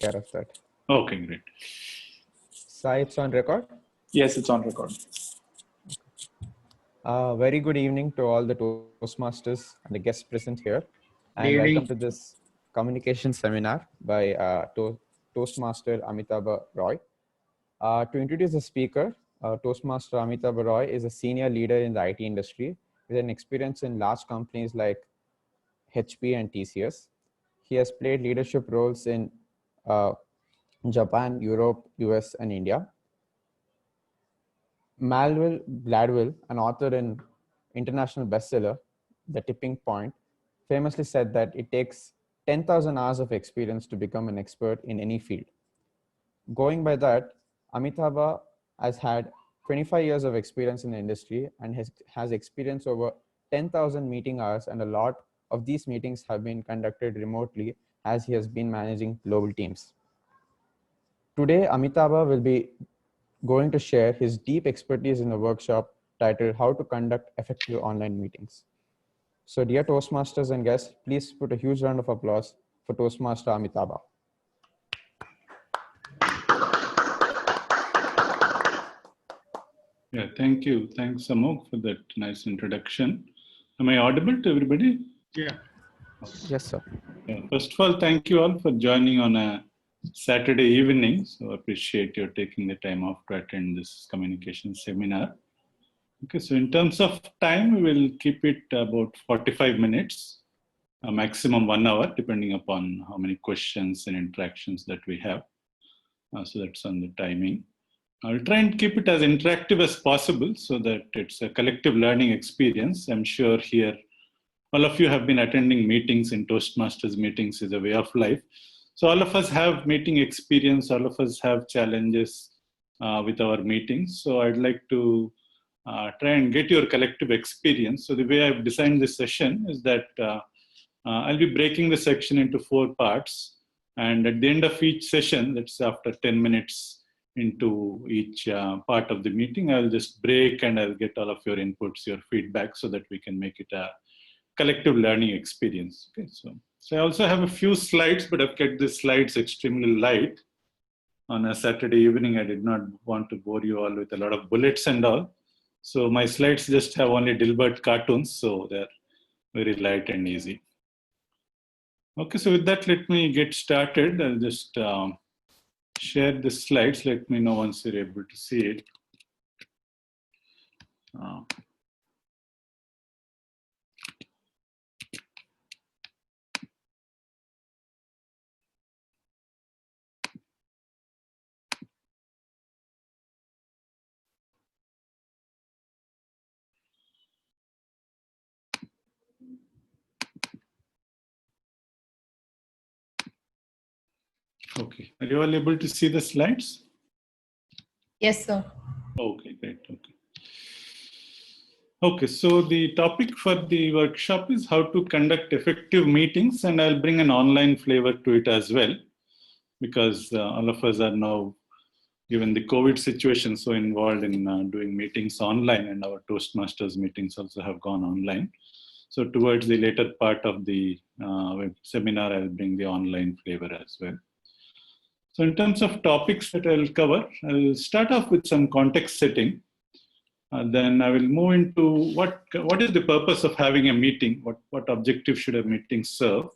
care of that. Okay, great. Sai, it's on record? Yes, it's on record. Very good evening to all the Toastmasters and the guests present here. And Good evening. welcome to this communication seminar by Toastmaster Amitabha Roy. To introduce the speaker, Toastmaster Amitabha Roy is a senior leader in the IT industry with an experience in large companies like HP and TCS. He has played leadership roles in Japan, Europe, US, and India. Malcolm Gladwell, an author and international bestseller, The Tipping Point, famously said that it takes 10,000 hours of experience to become an expert in any field. Going by that, Amitabha has had 25 years of experience in the industry and has experienced over 10,000 meeting hours, and a lot of these meetings have been conducted remotely as he has been managing global teams. Today, Amitabha will be going to share his deep expertise in the workshop titled How to Conduct Effective Online Meetings. So dear Toastmasters and guests, please put a huge round of applause for Toastmaster Amitabha. Yeah, thank you. Thanks, Amok, for that nice introduction. Am I audible to everybody? Yeah. Yes, sir. Yeah, first of all, thank you all for joining on a Saturday evening. So I appreciate your taking the time off to attend this communication seminar. Okay, so in terms of time, we will keep it about 45 minutes, a maximum 1 hour, depending upon how many questions and interactions that we have. So that's on the timing. I'll try and keep it as interactive as possible so that it's a collective learning experience. I'm sure here all of you have been attending meetings, in Toastmasters meetings is a way of life. So all of us have meeting experience, all of us have challenges with our meetings. So I'd like to try and get your collective experience. So the way I've designed this session is that I'll be breaking the section into 4 parts. And at the end of each session, that's after 10 minutes into each part of the meeting, I'll just break and I'll get all of your inputs, your feedback, so that we can make it a collective learning experience. Okay, so I also have a few slides, but I've kept the slides extremely light. On a Saturday evening, I did not want to bore you all with a lot of bullets and all. So my slides just have only Dilbert cartoons, so they're very light and easy. Okay, so with that, let me get started. I'll just share the slides. Let me know once you're able to see it. Okay, are you all able to see the slides? Yes, sir. Okay, great. Okay, so the topic for the workshop is how to conduct effective meetings, and I'll bring an online flavor to it as well, because all of us are now, given the COVID situation, so involved in doing meetings online, and our Toastmasters meetings also have gone online. So towards the later part of the seminar, I'll bring the online flavor as well. So in terms of topics that I'll cover, I'll start off with some context setting. Then I will move into what is the purpose of having a meeting, what objective should a meeting serve.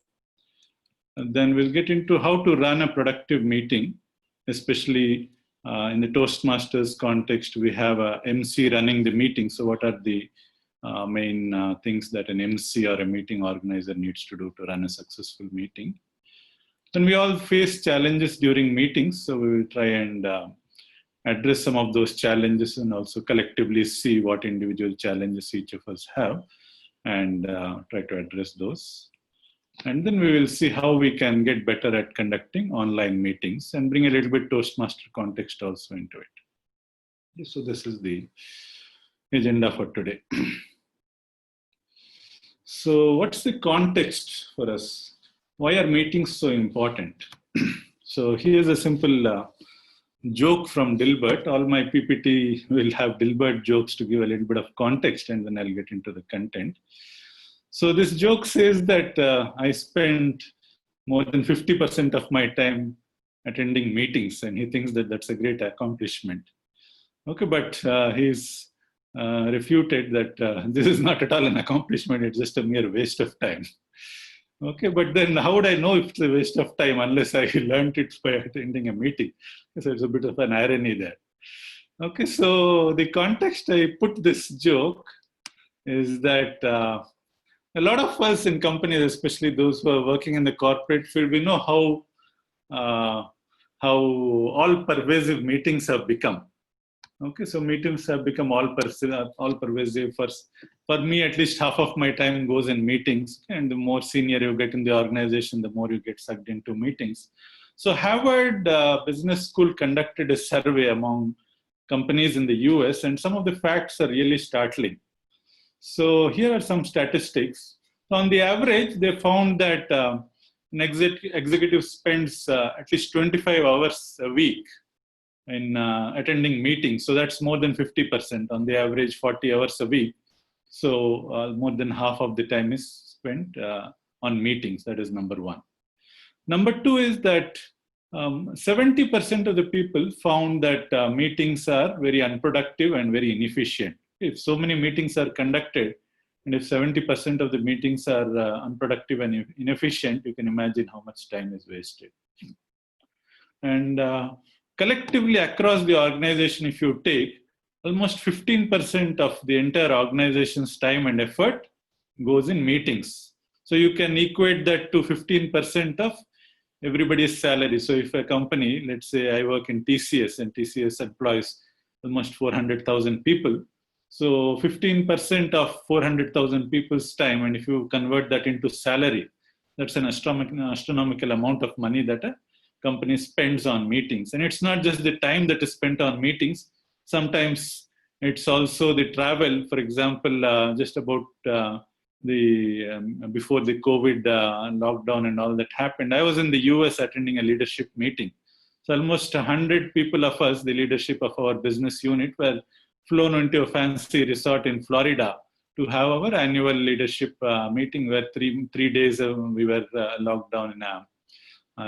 And then we'll get into how to run a productive meeting, especially in the Toastmasters context, we have a MC running the meeting. So what are the main things that an MC or a meeting organizer needs to do to run a successful meeting? Then we all face challenges during meetings, so we will try and address some of those challenges and also collectively see what individual challenges each of us have and try to address those. And then we will see how we can get better at conducting online meetings and bring a little bit Toastmaster context also into it. So this is the agenda for today. So what's the context for us? Why are meetings so important? So here's a simple joke from Dilbert. All my PPT will have Dilbert jokes to give a little bit of context, and then I'll get into the content. So this joke says that I spent more than 50% of my time attending meetings, and he thinks that that's a great accomplishment. Okay, but he's refuted that this is not at all an accomplishment, it's just a mere waste of time. Okay, but then how would I know if it's a waste of time unless I learned it by attending a meeting? So it's a bit of an irony there. Okay, so the context I put this joke is that a lot of us in companies, especially those who are working in the corporate field, we know how all-pervasive meetings have become. Okay, so meetings have become all-pervasive. For me, at least half of my time goes in meetings, and the more senior you get in the organization, the more you get sucked into meetings. So Harvard Business School conducted a survey among companies in the US, and some of the facts are really startling. So here are some statistics. So on the average, they found that an executive spends at least 25 hours a week in attending meetings. So that's more than 50%. On the average, 40 hours a week. So more than half of the time is spent on meetings. That is number one. Number two is that 70% of the people found that meetings are very unproductive and very inefficient. If so many meetings are conducted, and if 70% of the meetings are unproductive and inefficient, you can imagine how much time is wasted. And collectively across the organization, if you take, almost 15% of the entire organization's time and effort goes in meetings. So you can equate that to 15% of everybody's salary. So if a company, let's say I work in TCS, and TCS employs almost 400,000 people. So 15% of 400,000 people's time, and if you convert that into salary, that's an astronomical amount of money that a company spends on meetings. And it's not just the time that is spent on meetings. Sometimes it's also the travel. For example, just about before the COVID lockdown and all that happened, I was in the US attending a leadership meeting. So almost 100 people of us, the leadership of our business unit, were flown into a fancy resort in Florida to have our annual leadership meeting, where three days we were locked down in a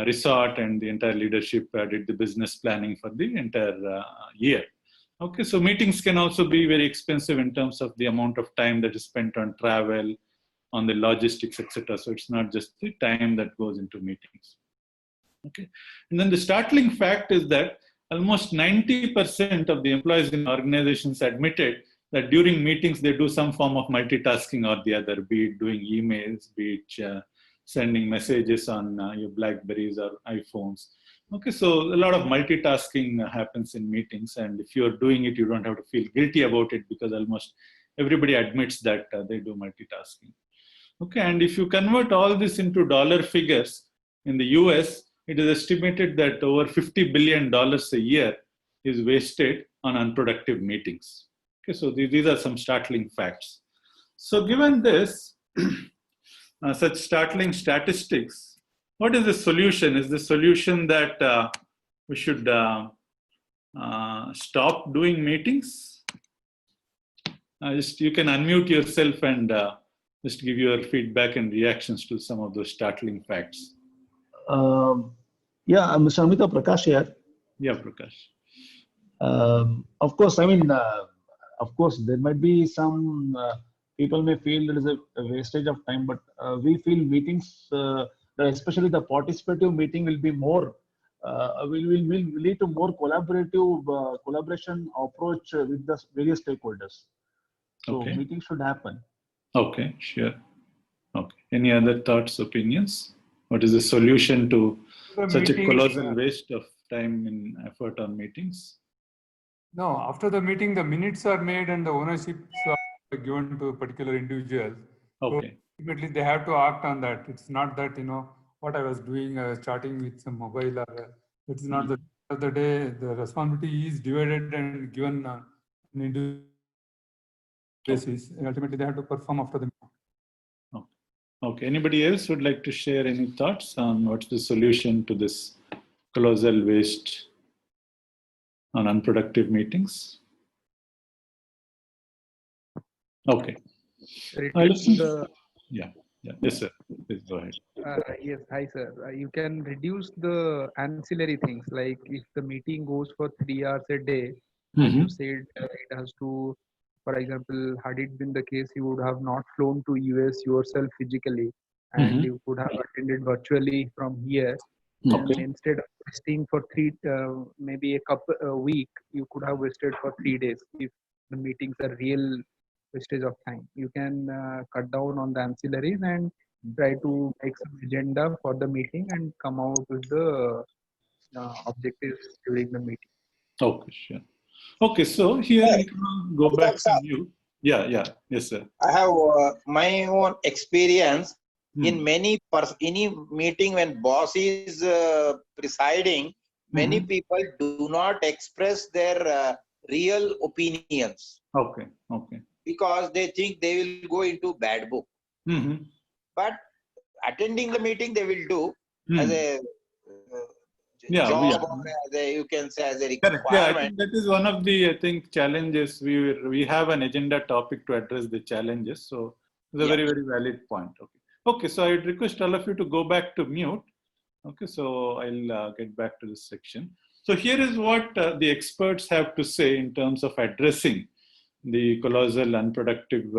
resort, and the entire leadership did the business planning for the entire year. Okay, so meetings can also be very expensive in terms of the amount of time that is spent on travel, on the logistics, etc. So it's not just the time that goes into meetings. Okay, and then the startling fact is that almost 90% of the employees in organizations admitted that during meetings they do some form of multitasking or the other, be it doing emails, be it sending messages on your Blackberries or iPhones. Okay, so a lot of multitasking happens in meetings, and if you're doing it, you don't have to feel guilty about it, because almost everybody admits that they do multitasking. Okay, and if you convert all this into dollar figures, in the US, it is estimated that over $50 billion a year is wasted on unproductive meetings. Okay, so these are some startling facts. So given this, such startling statistics, what is the solution? Is the solution that we should stop doing meetings? You can unmute yourself and just give your feedback and reactions to some of those startling facts. Yeah, Mr. Amitabha, Prakash here. Yeah, Prakash. Of course, I mean, of course, there might be some people may feel there is a wastage of time, but we feel meetings, especially the participative meeting, will be more, will lead to more collaborative collaboration approach with the various stakeholders. So Okay. meetings should happen. Okay, sure. Okay. Any other thoughts, opinions? What is the solution to such a colossal waste of time and effort on meetings? No, after the meeting, the minutes are made and the ownerships are given to particular individuals. Okay. So ultimately, they have to act on that. It's not that, what I was doing, I was chatting with some mobile. It's not the end of the day, the responsibility is divided and given on an individual basis. And ultimately, they have to perform after the meeting. Okay. Anybody else would like to share any thoughts on what's the solution to this colossal waste on unproductive meetings? Okay. Yeah. Yeah. Yes, sir. Please go ahead. Yes, hi sir. You can reduce the ancillary things like if the meeting goes for 3 hours a day, as you said, it has to, for example, had it been the case, you would have not flown to US yourself physically, and you could have attended virtually from here. Then Okay. instead of wasting for maybe a week, you could have wasted for 3 days if the meetings are real wastage of time. You can cut down on the ancillaries and try to make some agenda for the meeting and come out with the objectives during the meeting. Okay, sure. Okay, so here Sir, you can go back to you. Yeah, yeah. Yes, sir. I have my own experience in Hmm. any meeting when boss is presiding, many people do not express their real opinions Okay, okay. because they think they will go into bad book. But attending the meeting they will do as a Yeah, job or as a, you can say as a correct. Yeah, I requirement. think that is one of the challenges. We have an agenda topic to address the challenges. So it's a very, very valid point. Okay. Okay, so I'd request all of you to go back to mute. Okay, so I'll get back to this section. So here is what the experts have to say in terms of addressing the colossal unproductive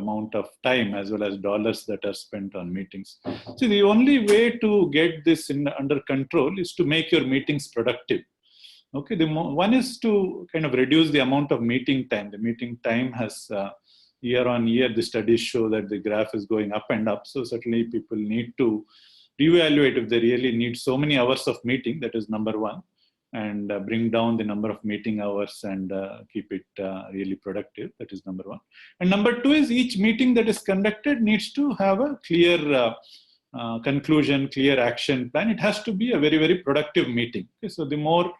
amount of time as well as dollars that are spent on meetings. See, the only way to get this under control is to make your meetings productive. Okay, one is to kind of reduce the amount of meeting time. The meeting time has year on year, the studies show that the graph is going up and up. So certainly people need to reevaluate if they really need so many hours of meeting. That is number one. And bring down the number of meeting hours and keep it really productive. That is number one. And number two is each meeting that is conducted needs to have a clear conclusion, clear action plan. It has to be a very, very productive meeting. Okay, so the more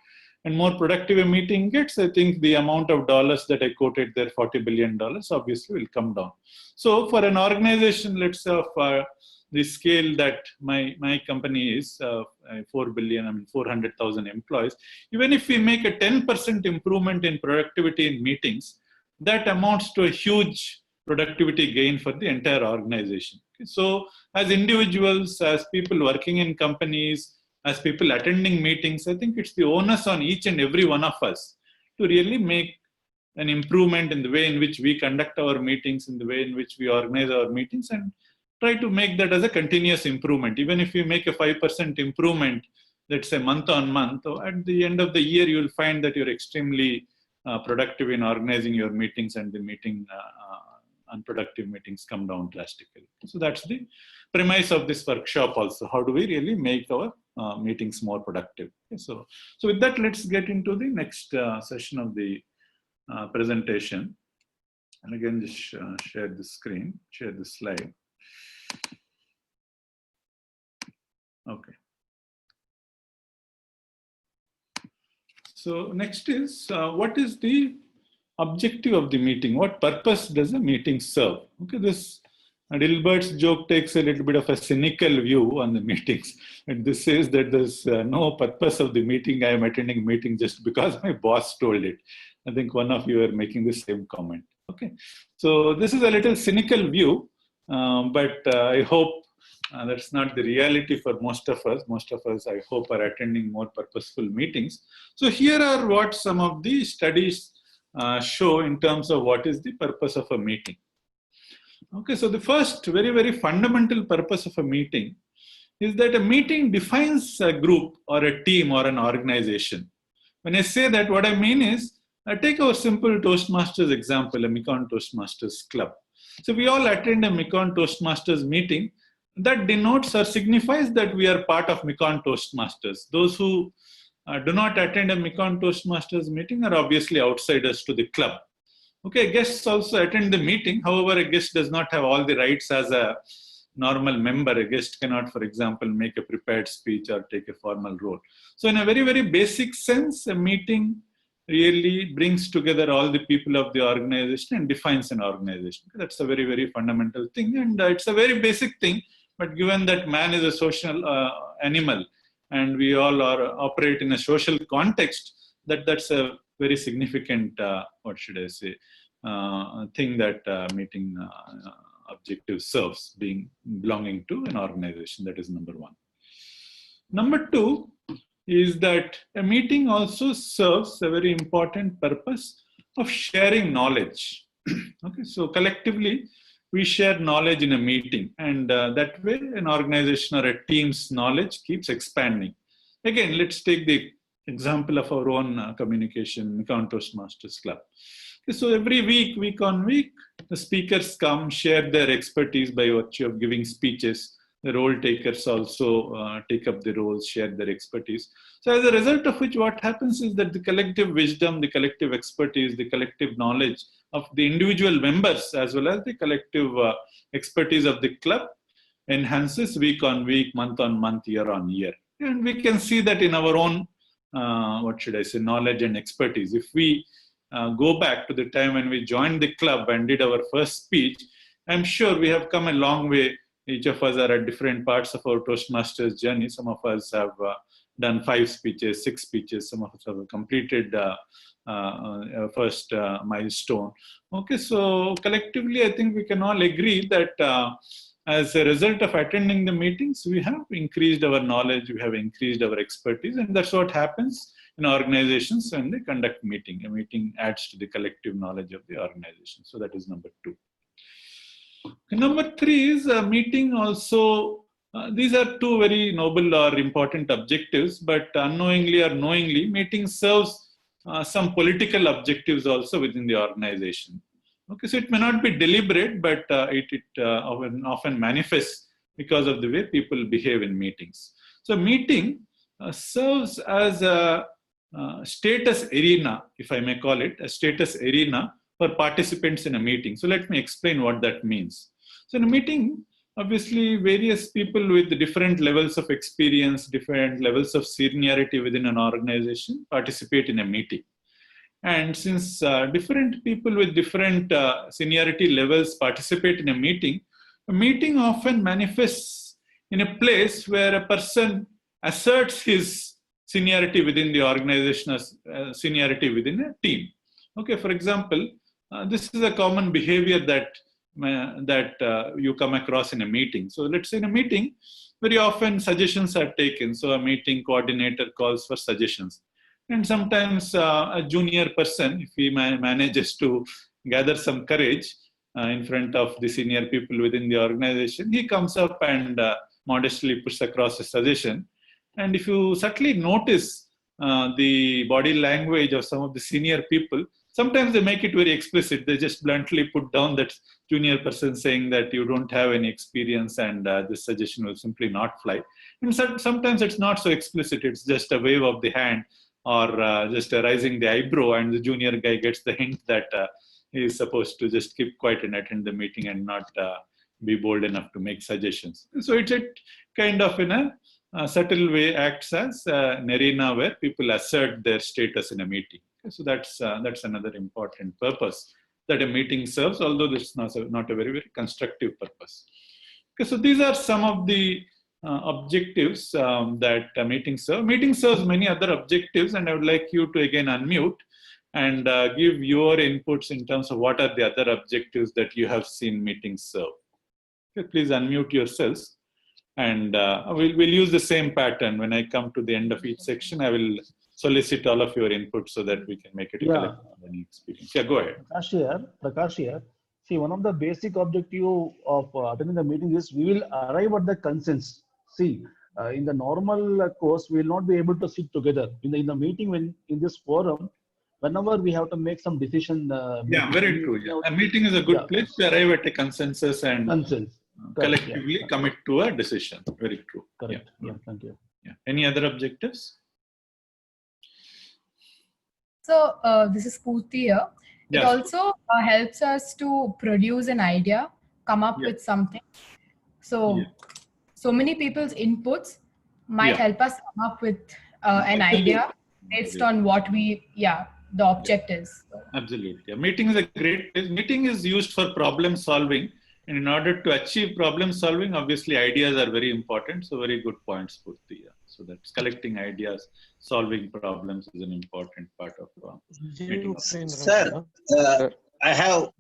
and more productive a meeting gets, I think the amount of dollars that I quoted there, $40 billion, obviously will come down. So for an organization, let's say of the scale that my company is, 4 billion, 400,000 employees, even if we make a 10% improvement in productivity in meetings, that amounts to a huge productivity gain for the entire organization. Okay? So as individuals, as people working in companies, as people attending meetings, I think it's the onus on each and every one of us to really make an improvement in the way in which we conduct our meetings, in the way in which we organize our meetings, and try to make that as a continuous improvement. Even if you make a 5% improvement, let's say month on month, at the end of the year, you'll find that you're extremely productive in organizing your meetings, and the unproductive meetings come down drastically. So that's the premise of this workshop also. How do we really make our meetings more productive? Okay, so with that, let's get into the next session of the presentation. And again, just share the screen, share the slide. Okay. So next is what is the objective of the meeting? What purpose does a meeting serve? Okay, this Dilbert's joke takes a little bit of a cynical view on the meetings. And this says that there's no purpose of the meeting. I am attending a meeting just because my boss told it. I think one of you are making the same comment. Okay, so this is a little cynical view, but I hope that's not the reality for most of us. Most of us, I hope, are attending more purposeful meetings. So here are what some of the studies show in terms of what is the purpose of a meeting. Okay, so the first very, very fundamental purpose of a meeting is that a meeting defines a group or a team or an organization. When I say that, what I mean is, take our simple Toastmasters example, a Mekon Toastmasters club. So we all attend a Mekon Toastmasters meeting. That denotes or signifies that we are part of Mekon Toastmasters. Those who do not attend a Mekon Toastmasters meeting are obviously outsiders to the club. Okay, guests also attend the meeting. However, a guest does not have all the rights as a normal member. A guest cannot, for example, make a prepared speech or take a formal role. So in a very, very basic sense, a meeting really brings together all the people of the organization and defines an organization. That's a very, very fundamental thing. And it's a very basic thing. But given that man is a social animal and we all operate in a social context, that's a very significant, thing that meeting objective serves, belonging to an organization. That is number one. Number two is that a meeting also serves a very important purpose of sharing knowledge. Okay, so collectively we share knowledge in a meeting, and that way an organization or a team's knowledge keeps expanding. Again, let's take the example of our own communication, Toastmasters Club. Okay, so every week on week, the speakers come, share their expertise by virtue of giving speeches. The role takers also take up the roles, share their expertise. So as a result of which, what happens is that the collective wisdom, the collective expertise, the collective knowledge of the individual members, as well as the collective expertise of the club, enhances week on week, month on month, year on year. And we can see that in our own, knowledge and expertise. If we go back to the time when we joined the club and did our first speech, I'm sure we have come a long way. Each of us are at different parts of our Toastmasters journey. Some of us have done 5 speeches, 6 speeches. Some of us have completed first milestone. Okay, so collectively, I think we can all agree that as a result of attending the meetings, we have increased our knowledge, we have increased our expertise, and that's what happens in organizations when they conduct meeting. A meeting adds to the collective knowledge of the organization. So that is number 2. Number 3 is a meeting also. These are 2 very noble or important objectives, but unknowingly or knowingly, meeting serves some political objectives also within the organization. Okay, so it may not be deliberate, but it often manifests because of the way people behave in meetings. So meeting serves as a status arena, if I may call it, a status arena for participants in a meeting. So let me explain what that means. So in a meeting, obviously various people with different levels of experience, different levels of seniority within an organization participate in a meeting. And since different people with different seniority levels participate in a meeting often manifests in a place where a person asserts his seniority within the organization as seniority within a team. Okay, for example, this is a common behavior that you come across in a meeting. So let's say in a meeting, very often suggestions are taken. So a meeting coordinator calls for suggestions. And sometimes a junior person, if he manages to gather some courage in front of the senior people within the organization, he comes up and modestly puts across a suggestion. And if you subtly notice the body language of some of the senior people, sometimes they make it very explicit. They just bluntly put down that junior person saying that you don't have any experience and this suggestion will simply not fly. And sometimes it's not so explicit. It's just a wave of the hand or just raising the eyebrow, and the junior guy gets the hint that he is supposed to just keep quiet and attend the meeting and not be bold enough to make suggestions. So it's a kind of in a subtle way acts as an arena where people assert their status in a meeting. So that's another important purpose that a meeting serves, although this is not a very, very constructive purpose. Okay, so these are some of the objectives that a meeting serves. Meeting serves many other objectives, and I would like you to again unmute and give your inputs in terms of what are the other objectives that you have seen meetings serve. Okay, please unmute yourselves, and we'll use the same pattern. When I come to the end of each section, I will solicit all of your input so that we can make it a collective learning experience. Yeah, go ahead. Prakash here. See, one of the basic objective of attending the meeting is we will arrive at the consensus. See, in the normal course, we will not be able to sit together. In the meeting, when in this forum, whenever we have to make some decision. Very true. Yeah. A meeting is a good place to arrive at a consensus and collectively commit to a decision. Very true. Correct. Yeah, thank you. Yeah. Any other objectives? So this is Purti here. It also helps us to produce an idea, come up with something. So, so many people's inputs might help us come up with an idea based on what the object is. Absolutely. Yeah. Meeting is a great place. Meeting is used for problem solving. And in order to achieve problem solving, obviously ideas are very important. So very good points, Purti. Yeah. So that's collecting ideas, solving problems is an important part of meetings. Sir, I have.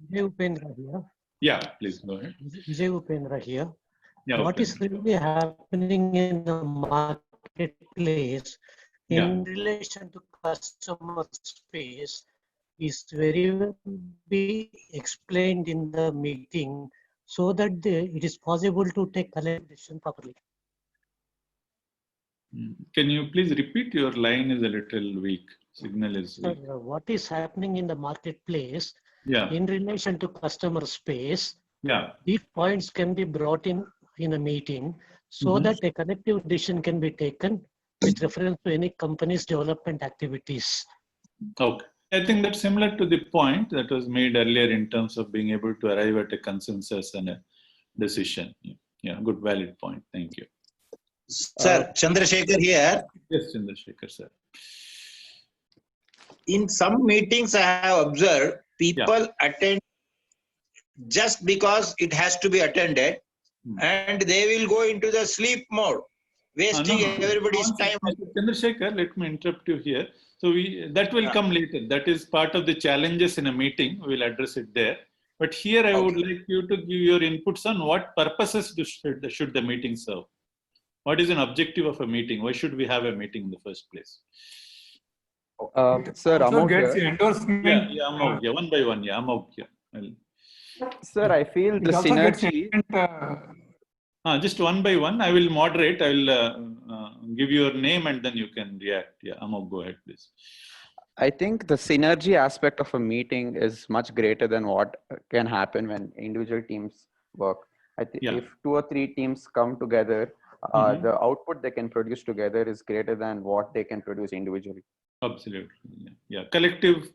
Yeah, please go ahead. Vijay Upendra here. Yeah, What is really happening in the marketplace in relation to customer space is very well be explained in the meeting so that it is possible to take collective decision properly. Can you please repeat? Your line is a little weak. Signal is weak. Sir, what is happening in the marketplace in relation to customer space? These points can be brought in a meeting so that a collective decision can be taken with reference to any company's development activities. Okay. I think that's similar to the point that was made earlier in terms of being able to arrive at a consensus and a decision. Yeah, good, valid point. Thank you. Sir, Chandrasekhar here. Yes, Chandrasekhar, sir. In some meetings, I have observed people attend just because it has to be attended, and they will go into the sleep mode, wasting everybody's time. Chandrasekhar, let me interrupt you here. So that will come later. That is part of the challenges in a meeting. We will address it there. But here I would like you to give your inputs on what purposes should the meeting serve. What is an objective of a meeting? Why should we have a meeting in the first place? Sir, Amog gets here. endorsement. Amog, one by one. Amog. Sir, I feel the synergy. Just one by one. I will moderate. I will give your name and then you can react. Yeah, Amog, go ahead, please. I think the synergy aspect of a meeting is much greater than what can happen when individual teams work. I think if 2 or 3 teams come together, the output they can produce together is greater than what they can produce individually. Absolutely. Yeah. Collective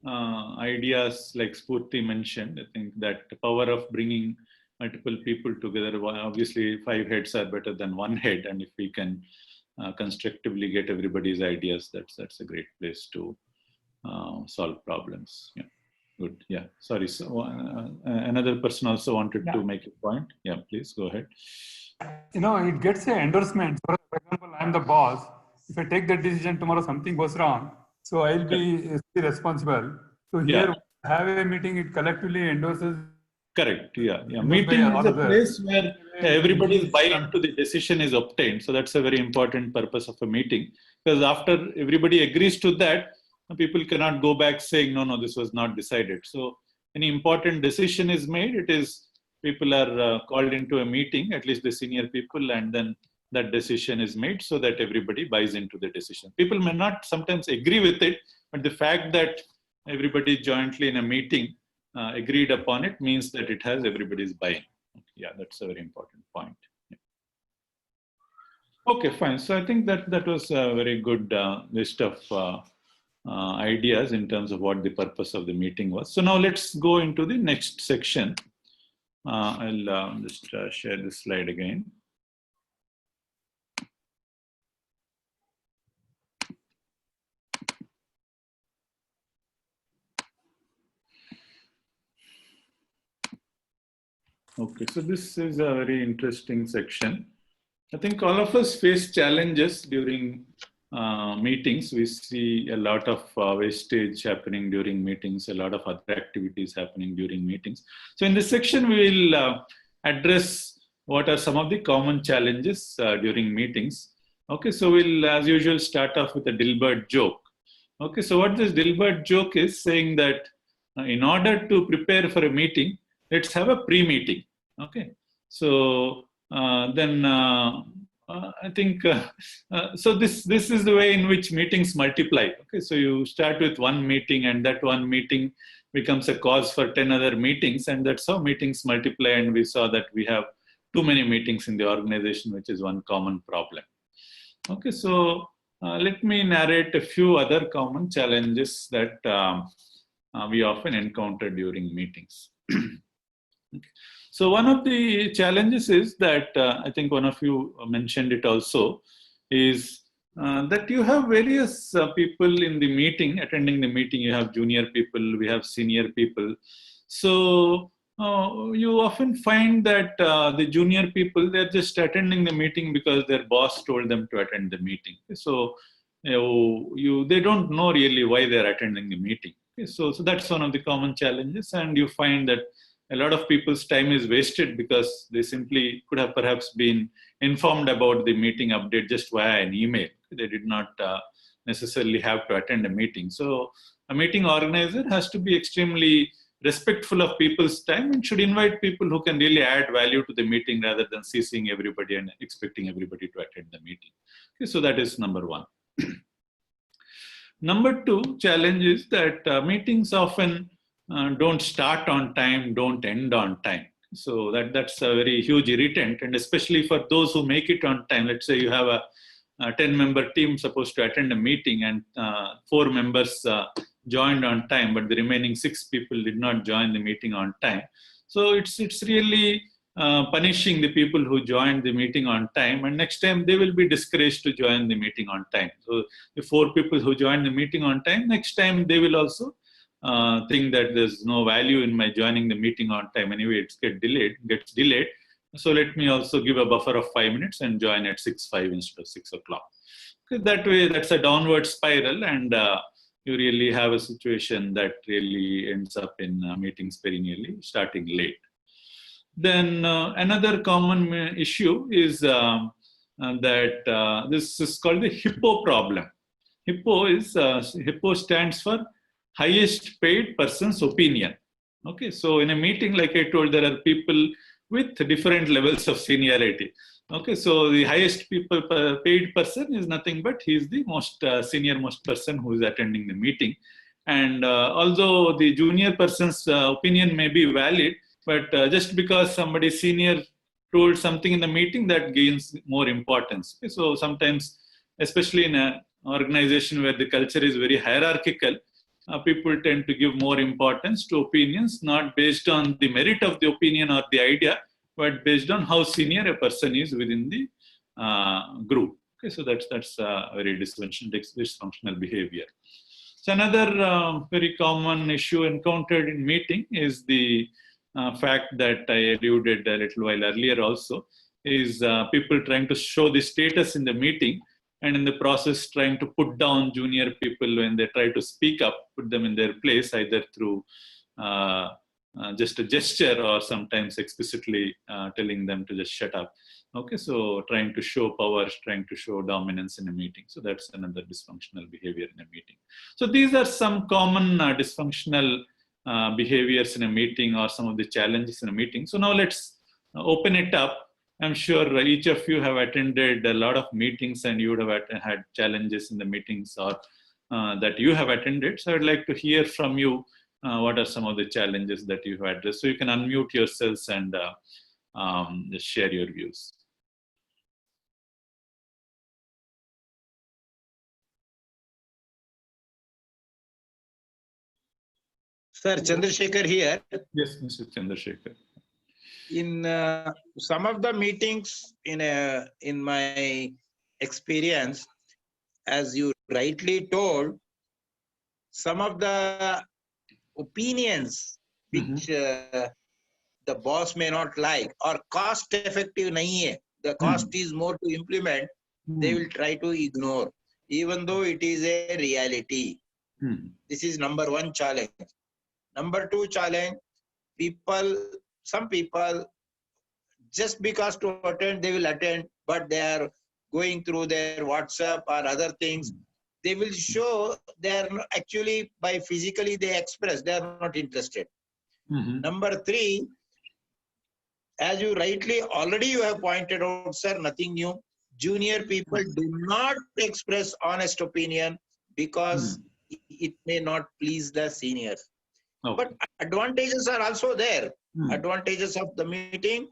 ideas like Spurti mentioned, I think that the power of bringing multiple people together, obviously 5 heads are better than 1 head. And if we can constructively get everybody's ideas, that's a great place to solve problems. Yeah. Good. Yeah. Sorry. So, another person also wanted to make a point. Yeah, please go ahead. It gets an endorsement. For example, I'm the boss. If I take that decision tomorrow, something goes wrong, so I'll be responsible. So here, have a meeting. It collectively endorses. Correct. Yeah. Meeting is a place where everybody's buy-in to the decision is obtained. So that's a very important purpose of a meeting. Because after everybody agrees to that, people cannot go back saying, no, this was not decided. So any important decision is made, it is people are called into a meeting, at least the senior people, and then that decision is made so that everybody buys into the decision. People may not sometimes agree with it, but the fact that everybody jointly in a meeting agreed upon it means that it has everybody's buy-in. Yeah, that's a very important point. Yeah. Okay, fine. So I think that was a very good list of ideas in terms of what the purpose of the meeting was. So now let's go into the next section. I'll just share this slide again. Okay, so this is a very interesting section. I think all of us face challenges during meetings. We see a lot of wastage happening during meetings, a lot of other activities happening during meetings. So in this section, we will address what are some of the common challenges during meetings. Okay, so we'll, as usual, start off with a Dilbert joke. Okay, so what this Dilbert joke is saying that in order to prepare for a meeting, let's have a pre-meeting. Okay, so then I think so. This is the way in which meetings multiply. Okay, so you start with one meeting, and that one meeting becomes a cause for 10 other meetings, and that's how meetings multiply. And we saw that we have too many meetings in the organization, which is one common problem. Okay, so let me narrate a few other common challenges that we often encounter during meetings. Okay. So one of the challenges is that, I think one of you mentioned it also, is that you have various people in the meeting, attending the meeting. You have junior people, we have senior people. So you often find that the junior people, they're just attending the meeting because their boss told them to attend the meeting. So they don't know really why they're attending the meeting. Okay, so that's one of the common challenges, and you find that a lot of people's time is wasted because they simply could have perhaps been informed about the meeting update just via an email. They did not necessarily have to attend a meeting. So a meeting organizer has to be extremely respectful of people's time and should invite people who can really add value to the meeting rather than seizing everybody and expecting everybody to attend the meeting. Okay, so that is number one. Number two challenge is that meetings often don't start on time, don't end on time. So that's a very huge irritant, and especially for those who make it on time. Let's say you have a 10-member team supposed to attend a meeting and 4 members joined on time, but the remaining 6 people did not join the meeting on time. So it's really punishing the people who joined the meeting on time, and next time they will be discouraged to join the meeting on time. So the 4 people who joined the meeting on time, next time they will also think that there's no value in my joining the meeting on time. Anyway, it gets delayed. So let me also give a buffer of 5 minutes and join at 6:05 instead of 6 o'clock. Okay, that way, that's a downward spiral, and you really have a situation that really ends up in meetings perennially starting late. Then another common issue is that this is called the HIPPO problem. HIPPO stands for highest paid person's opinion. Okay, so in a meeting, like I told, there are people with different levels of seniority. Okay, so the highest paid person is nothing but he is the most senior most person who is attending the meeting. And although the junior person's opinion may be valid, but just because somebody senior told something in the meeting, that gains more importance. Okay, so sometimes, especially in an organization where the culture is very hierarchical, people tend to give more importance to opinions, not based on the merit of the opinion or the idea, but based on how senior a person is within the group. Okay, so that's a very dysfunctional behavior. So another very common issue encountered in meeting is the fact that I alluded a little while earlier also, is people trying to show the status in the meeting, and in the process trying to put down junior people when they try to speak up, put them in their place, either through just a gesture or sometimes explicitly telling them to just shut up. Okay, so trying to show power, trying to show dominance in a meeting. So that's another dysfunctional behavior in a meeting. So these are some common dysfunctional behaviors in a meeting, or some of the challenges in a meeting. So now let's open it up. I'm sure each of you have attended a lot of meetings and you would have had challenges in the meetings or that you have attended. So I'd like to hear from you what are some of the challenges that you have addressed. So you can unmute yourselves and just share your views. Sir, Chandrasekhar here. Yes, Mr. Chandrasekhar. In some of the meetings, in my experience, as you rightly told, some of the opinions which the boss may not like or cost effective nahi hai, the cost is more to implement, they will try to ignore, even though it is a reality. This is number one challenge. Number two challenge, some people, just because to attend, they will attend, but they are going through their WhatsApp or other things. They will show they are not, actually by physically they express they are not interested. Number three, as you rightly already you have pointed out, sir, nothing new. Junior people do not express honest opinion because it may not please the seniors. Okay. But advantages are also there. Advantages of the meeting.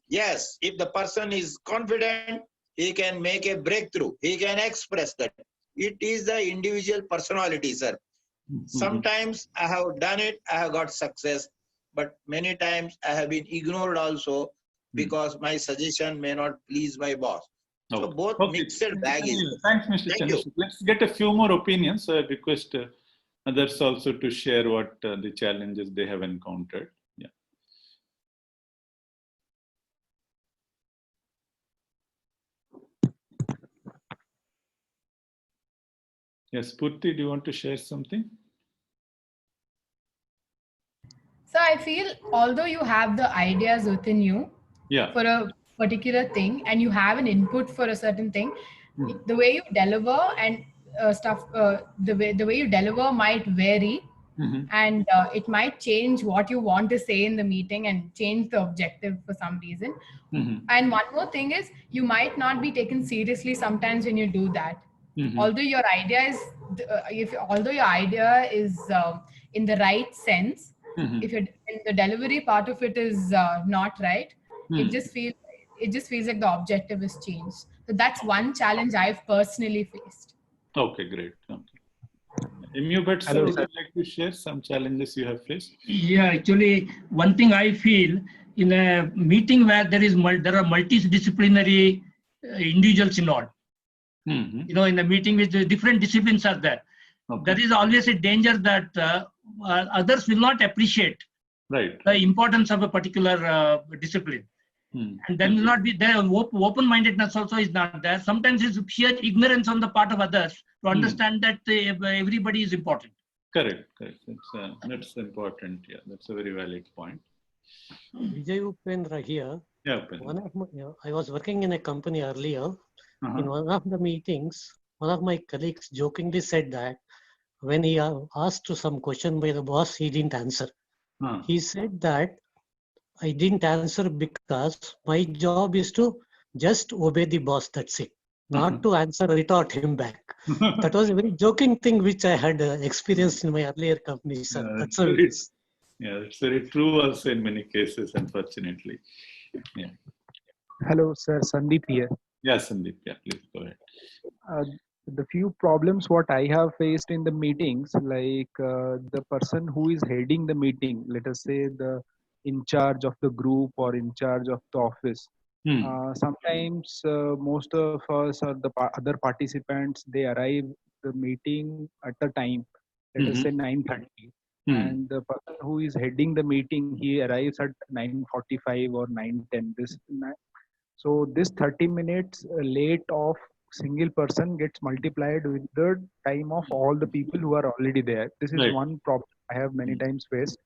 Yes, if the person is confident, he can make a breakthrough. He can express that. It is the individual personality, sir. Sometimes I have done it, I have got success, but many times I have been ignored also because my suggestion may not please my boss. So both mixed baggage. Thanks, Mr. Chandrasekhar. Let's get a few more opinions. So I request others also to share what the challenges they have encountered. Yeah. Yes, Purti, do you want to share something? So I feel although you have the ideas within you for a particular thing and you have an input for a certain thing, the way you deliver and the way you deliver might vary, and it might change what you want to say in the meeting and change the objective for some reason. And one more thing is, you might not be taken seriously sometimes when you do that. Although your idea is in the right sense, if the delivery part of it is not right, it just feels like the objective is changed. So that's one challenge I've personally faced. Okay, great. Okay. But sir, would you like to share some challenges you have faced? Yeah, actually, one thing I feel in a meeting where there are multidisciplinary individuals involved. You know, in a meeting with different disciplines are there. There is always a danger that others will not appreciate the importance of a particular discipline. And then will not be there. Open-mindedness also is not there. Sometimes it's sheer ignorance on the part of others to understand that everybody is important. Correct. That's important. Yeah, that's a very valid point. Vijay Upendra here. Yeah, I was working in a company earlier. In one of the meetings, one of my colleagues jokingly said that when he asked to some question by the boss, he didn't answer. He said that I didn't answer because my job is to just obey the boss, that's it. Not to answer, retort him back. That was a very joking thing which I had experienced in my earlier company, sir. That's it's very true also in many cases, unfortunately. Yeah. Hello, sir. Sandeep here. Yeah, Sandeep. Yeah, please go ahead. The few problems what I have faced in the meetings, like the person who is heading the meeting, let us say the in charge of the group or in charge of the office. Sometimes most of us or the other participants, they arrive the meeting at the time, let us say 9:30. And the person who is heading the meeting, he arrives at 9:45 or 9:10. So this 30 minutes late of single person gets multiplied with the time of all the people who are already there. This is one problem I have many times faced.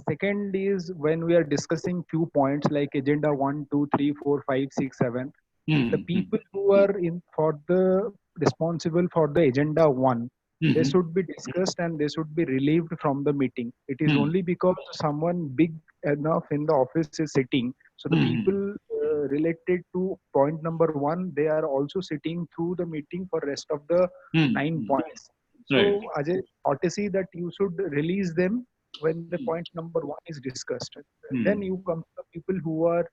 Second is when we are discussing few points like agenda 1, 2, 3, 4, 5, 6, 7. The people who are responsible for the agenda 1, they should be discussed and they should be relieved from the meeting. It is only because someone big enough in the office is sitting. So the people related to point number 1, they are also sitting through the meeting for rest of the 9 points. So Ajay, courtesy that you should release them when the point number 1 is discussed. Then you come to the people who are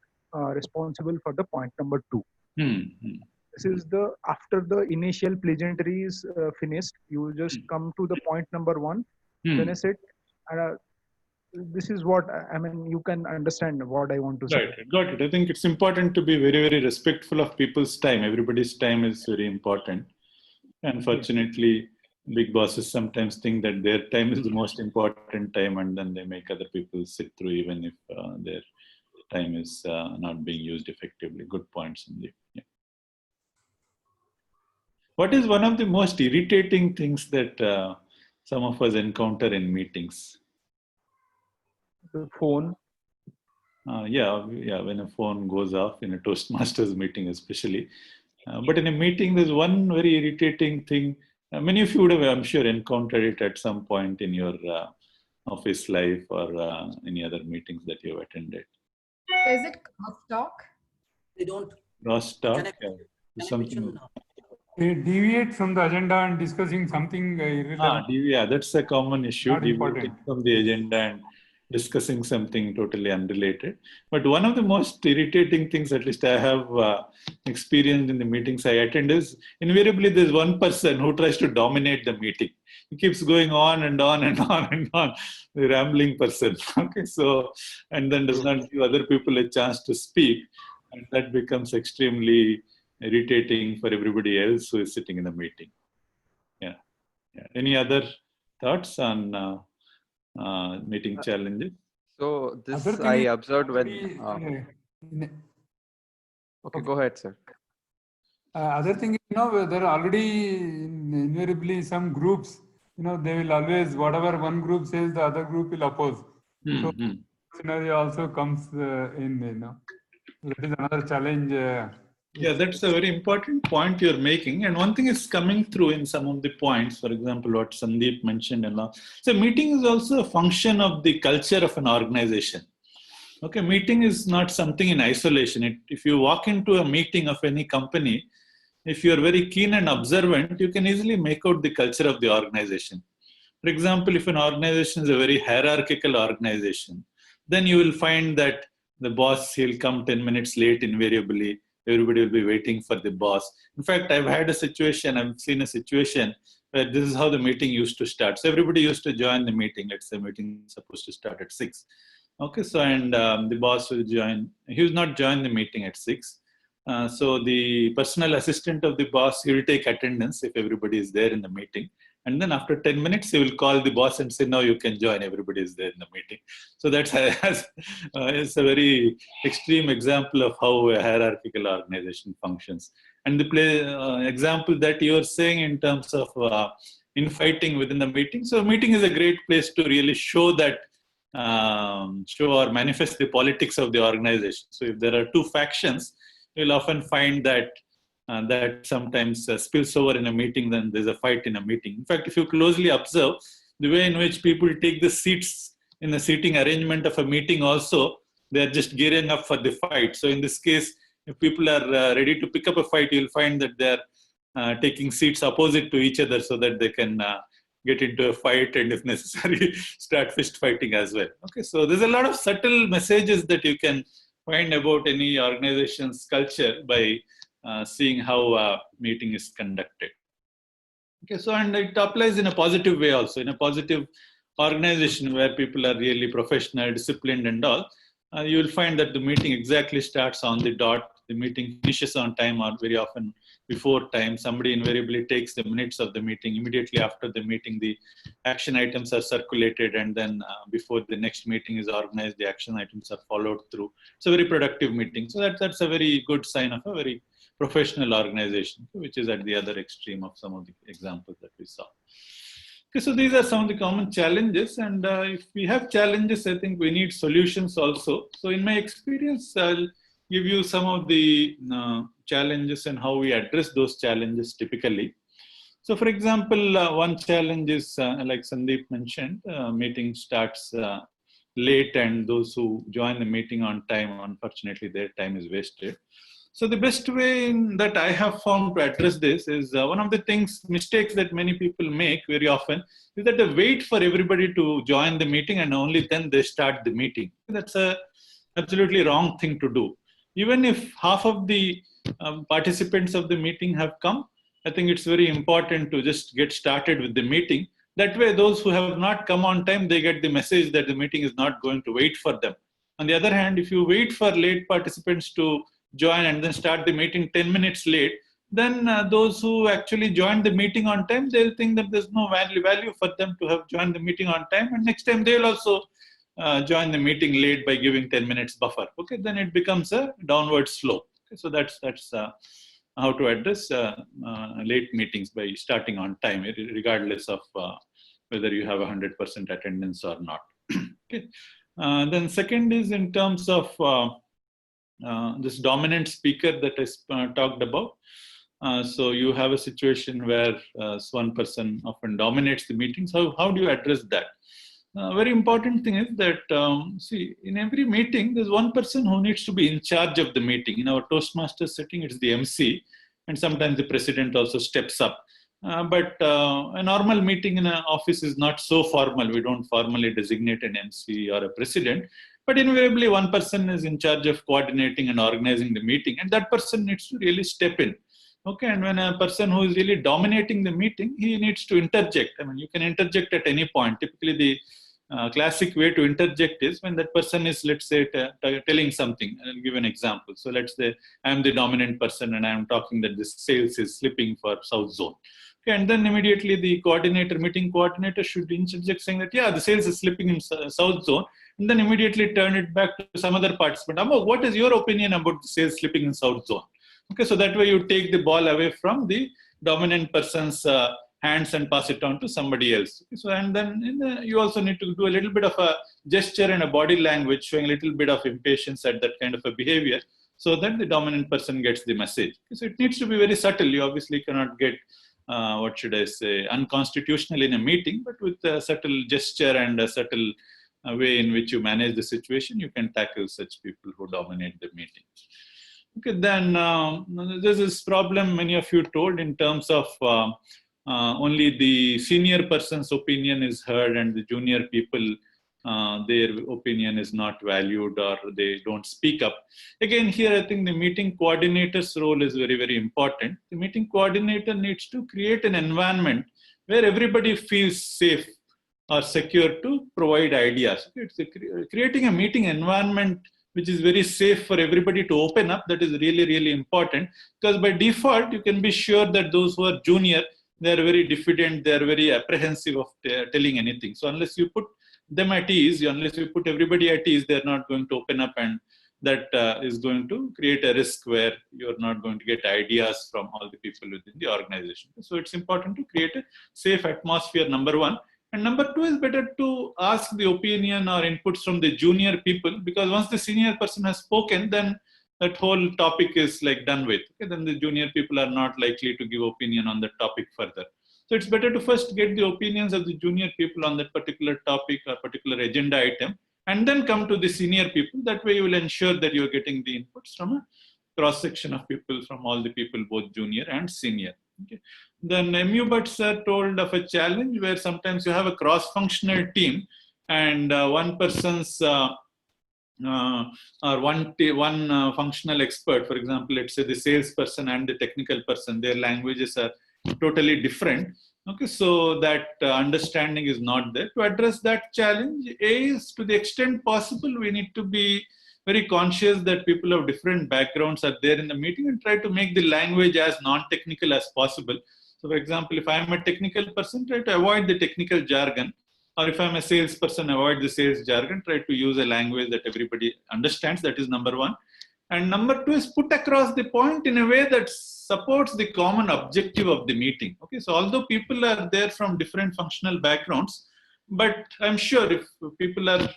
responsible for the point number 2. This is after the initial pleasantries finished, you just come to the point number 1, finish it. This is what, I mean, you can understand what I want to say. Right, got it. I think it's important to be very, very respectful of people's time. Everybody's time is very important. Unfortunately, big bosses sometimes think that their time is the most important time, and then they make other people sit through even if their time is not being used effectively. Good point, Sandeep. Yeah. What is one of the most irritating things that some of us encounter in meetings? The phone. When a phone goes off in a Toastmasters meeting especially. But in a meeting, there's one very irritating thing. Many of you would have, I'm sure, encountered it at some point in your office life or any other meetings that you've attended. Is it crosstalk? They don't. Crosstalk? Something. They deviate from the agenda and discussing something irrelevant. That's a common issue. Not Deviating important. from the agenda and discussing something totally unrelated. But one of the most irritating things, at least I have experienced in the meetings I attend, is invariably there's one person who tries to dominate the meeting. He keeps going on and on and on and on, the rambling person. Okay, so, and then does not give other people a chance to speak. And that becomes extremely irritating for everybody else who is sitting in the meeting. Yeah. Any other thoughts on meeting challenges? So this I observed when. Okay, go ahead, sir. Other thing, there are already invariably some groups they will always, whatever one group says, the other group will oppose. So scenario also comes in, that is another challenge. Yeah, that's a very important point you're making. And one thing is coming through in some of the points, for example, what Sandeep mentioned and all. So meeting is also a function of the culture of an organization. Okay, meeting is not something in isolation. If you walk into a meeting of any company, if you're very keen and observant, you can easily make out the culture of the organization. For example, if an organization is a very hierarchical organization, then you will find that the boss, he'll come 10 minutes late invariably. Everybody will be waiting for the boss. In fact, I've seen a situation where this is how the meeting used to start. So everybody used to join the meeting. Let's say meeting is supposed to start at 6. Okay, so and the boss will join. He will not join the meeting at 6. So the personal assistant of the boss, he will take attendance if everybody is there in the meeting. And then after 10 minutes, he will call the boss and say, no, you can join. Everybody is there in the meeting. So that's it's a very extreme example of how a hierarchical organization functions. And the example that you're saying in terms of infighting within the meeting. So a meeting is a great place to really show that, show or manifest the politics of the organization. So if there are two factions, you'll often find that that sometimes spills over in a meeting, then there's a fight in a meeting. In fact, if you closely observe the way in which people take the seats in the seating arrangement of a meeting also, they're just gearing up for the fight. So in this case, if people are ready to pick up a fight, you'll find that they're taking seats opposite to each other so that they can get into a fight and if necessary, start fist fighting as well. Okay, so there's a lot of subtle messages that you can find about any organization's culture by seeing how a meeting is conducted. Okay, so and it applies in a positive way also. In a positive organization where people are really professional, disciplined and all, you will find that the meeting exactly starts on the dot. The meeting finishes on time or very often before time. Somebody invariably takes the minutes of the meeting. Immediately after the meeting, the action items are circulated, and then before the next meeting is organized, the action items are followed through. It's a very productive meeting. So that's a very good sign of a very professional organization, which is at the other extreme of some of the examples that we saw. Okay, so these are some of the common challenges, and if we have challenges, I think we need solutions also. So in my experience, I'll give you some of the challenges and how we address those challenges typically. So for example, one challenge is, like Sandeep mentioned, meeting starts late, and those who join the meeting on time, unfortunately, their time is wasted. So the best way that I have found to address this is one of the mistakes that many people make very often is that they wait for everybody to join the meeting and only then they start the meeting. That's a absolutely wrong thing to do. Even if half of the participants of the meeting have come, I think it's very important to just get started with the meeting. That way, those who have not come on time, they get the message that the meeting is not going to wait for them. On the other hand, if you wait for late participants to join and then start the meeting 10 minutes late, then those who actually joined the meeting on time, they'll think that there's no value for them to have joined the meeting on time, and next time they'll also join the meeting late by giving 10 minutes buffer. Okay, then it becomes a downward slope. Okay, so that's how to address late meetings by starting on time, regardless of whether you have 100% attendance or not. Okay. Then second is in terms of this dominant speaker that I talked about. So you have a situation where one person often dominates the meeting. So how do you address that? Very important thing is that, see, in every meeting, there's one person who needs to be in charge of the meeting. In our Toastmasters setting, it's the MC, and sometimes the president also steps up. But a normal meeting in an office is not so formal. We don't formally designate an MC or a president, but invariably one person is in charge of coordinating and organizing the meeting, and that person needs to really step in. Okay, and when a person who is really dominating the meeting, he needs to interject. I mean, you can interject at any point. Typically, the classic way to interject is when that person is, let's say, telling something. I'll give an example. So let's say I'm the dominant person and I'm talking that this sales is slipping for South Zone. Okay, and then immediately the meeting coordinator should interject saying that, yeah, the sales is slipping in South Zone, and then immediately turn it back to some other participant. Ammo, what is your opinion about the sales slipping in South Zone? Okay, so that way you take the ball away from the dominant person's hands and pass it on to somebody else. So, and then you also need to do a little bit of a gesture and a body language showing a little bit of impatience at that kind of a behavior, so that the dominant person gets the message. So it needs to be very subtle. You obviously cannot get, what should I say, unconstitutional in a meeting, but with a subtle gesture and a subtle way in which you manage the situation, you can tackle such people who dominate the meeting. Okay, then there's this problem many of you told in terms of only the senior person's opinion is heard and the junior people, their opinion is not valued or they don't speak up. Again, here I think the meeting coordinator's role is very, very important. The meeting coordinator needs to create an environment where everybody feels safe or secure to provide ideas. It's creating a meeting environment which is very safe for everybody to open up. That is really, really important, because by default, you can be sure that those who are junior, they are very diffident, they are very apprehensive of telling anything. So unless you put them at ease, unless you put everybody at ease, they're not going to open up, and that is going to create a risk where you're not going to get ideas from all the people within the organization. So it's important to create a safe atmosphere, number one. And number two is better to ask the opinion or inputs from the junior people, because once the senior person has spoken, then that whole topic is like done with. Okay? Then the junior people are not likely to give opinion on the topic further. So it's better to first get the opinions of the junior people on that particular topic or particular agenda item, and then come to the senior people. That way you will ensure that you're getting the inputs from a cross-section of people, from all the people, both junior and senior. Okay. Then MU Bhatt sir told of a challenge where sometimes you have a cross-functional team, and one person's or one functional expert, for example, let's say the salesperson and the technical person, their languages are totally different. Okay, so that understanding is not there. To address that challenge, is to the extent possible, we need to be very conscious that people of different backgrounds are there in the meeting, and try to make the language as non-technical as possible. So, for example, if I am a technical person, try to avoid the technical jargon. Or if I'm a salesperson, avoid the sales jargon. Try to use a language that everybody understands. That is number one. And number two is put across the point in a way that supports the common objective of the meeting. Okay, so although people are there from different functional backgrounds, but I'm sure if people are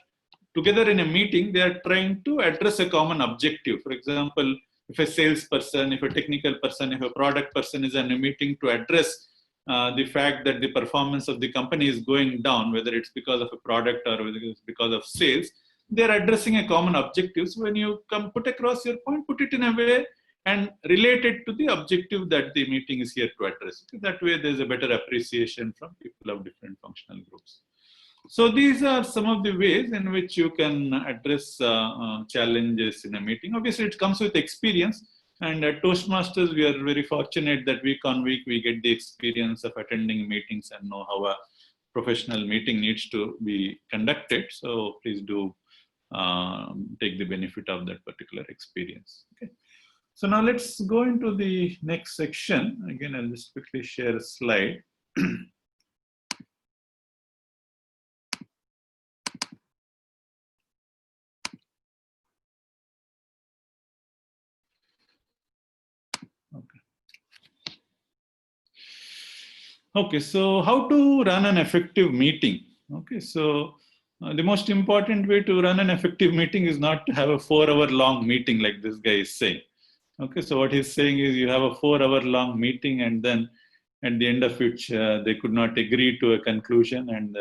together in a meeting, they are trying to address a common objective. For example, if a salesperson, if a technical person, if a product person is in a meeting to address the fact that the performance of the company is going down, whether it's because of a product or whether it's because of sales, they're addressing a common objective. So when you come put across your point, put it in a way and relate it to the objective that the meeting is here to address. That way there's a better appreciation from people of different functional groups. So these are some of the ways in which you can address challenges in a meeting. Obviously, it comes with experience. And at Toastmasters, we are very fortunate that week on week, we get the experience of attending meetings and know how a professional meeting needs to be conducted. So please do take the benefit of that particular experience. Okay. So now let's go into the next section. Again, I'll just quickly share a slide. Okay, so how to run an effective meeting? Okay, so the most important way to run an effective meeting is not to have a 4-hour-long meeting like this guy is saying. Okay, so what he's saying is you have a 4-hour-long meeting, and then at the end of which they could not agree to a conclusion, and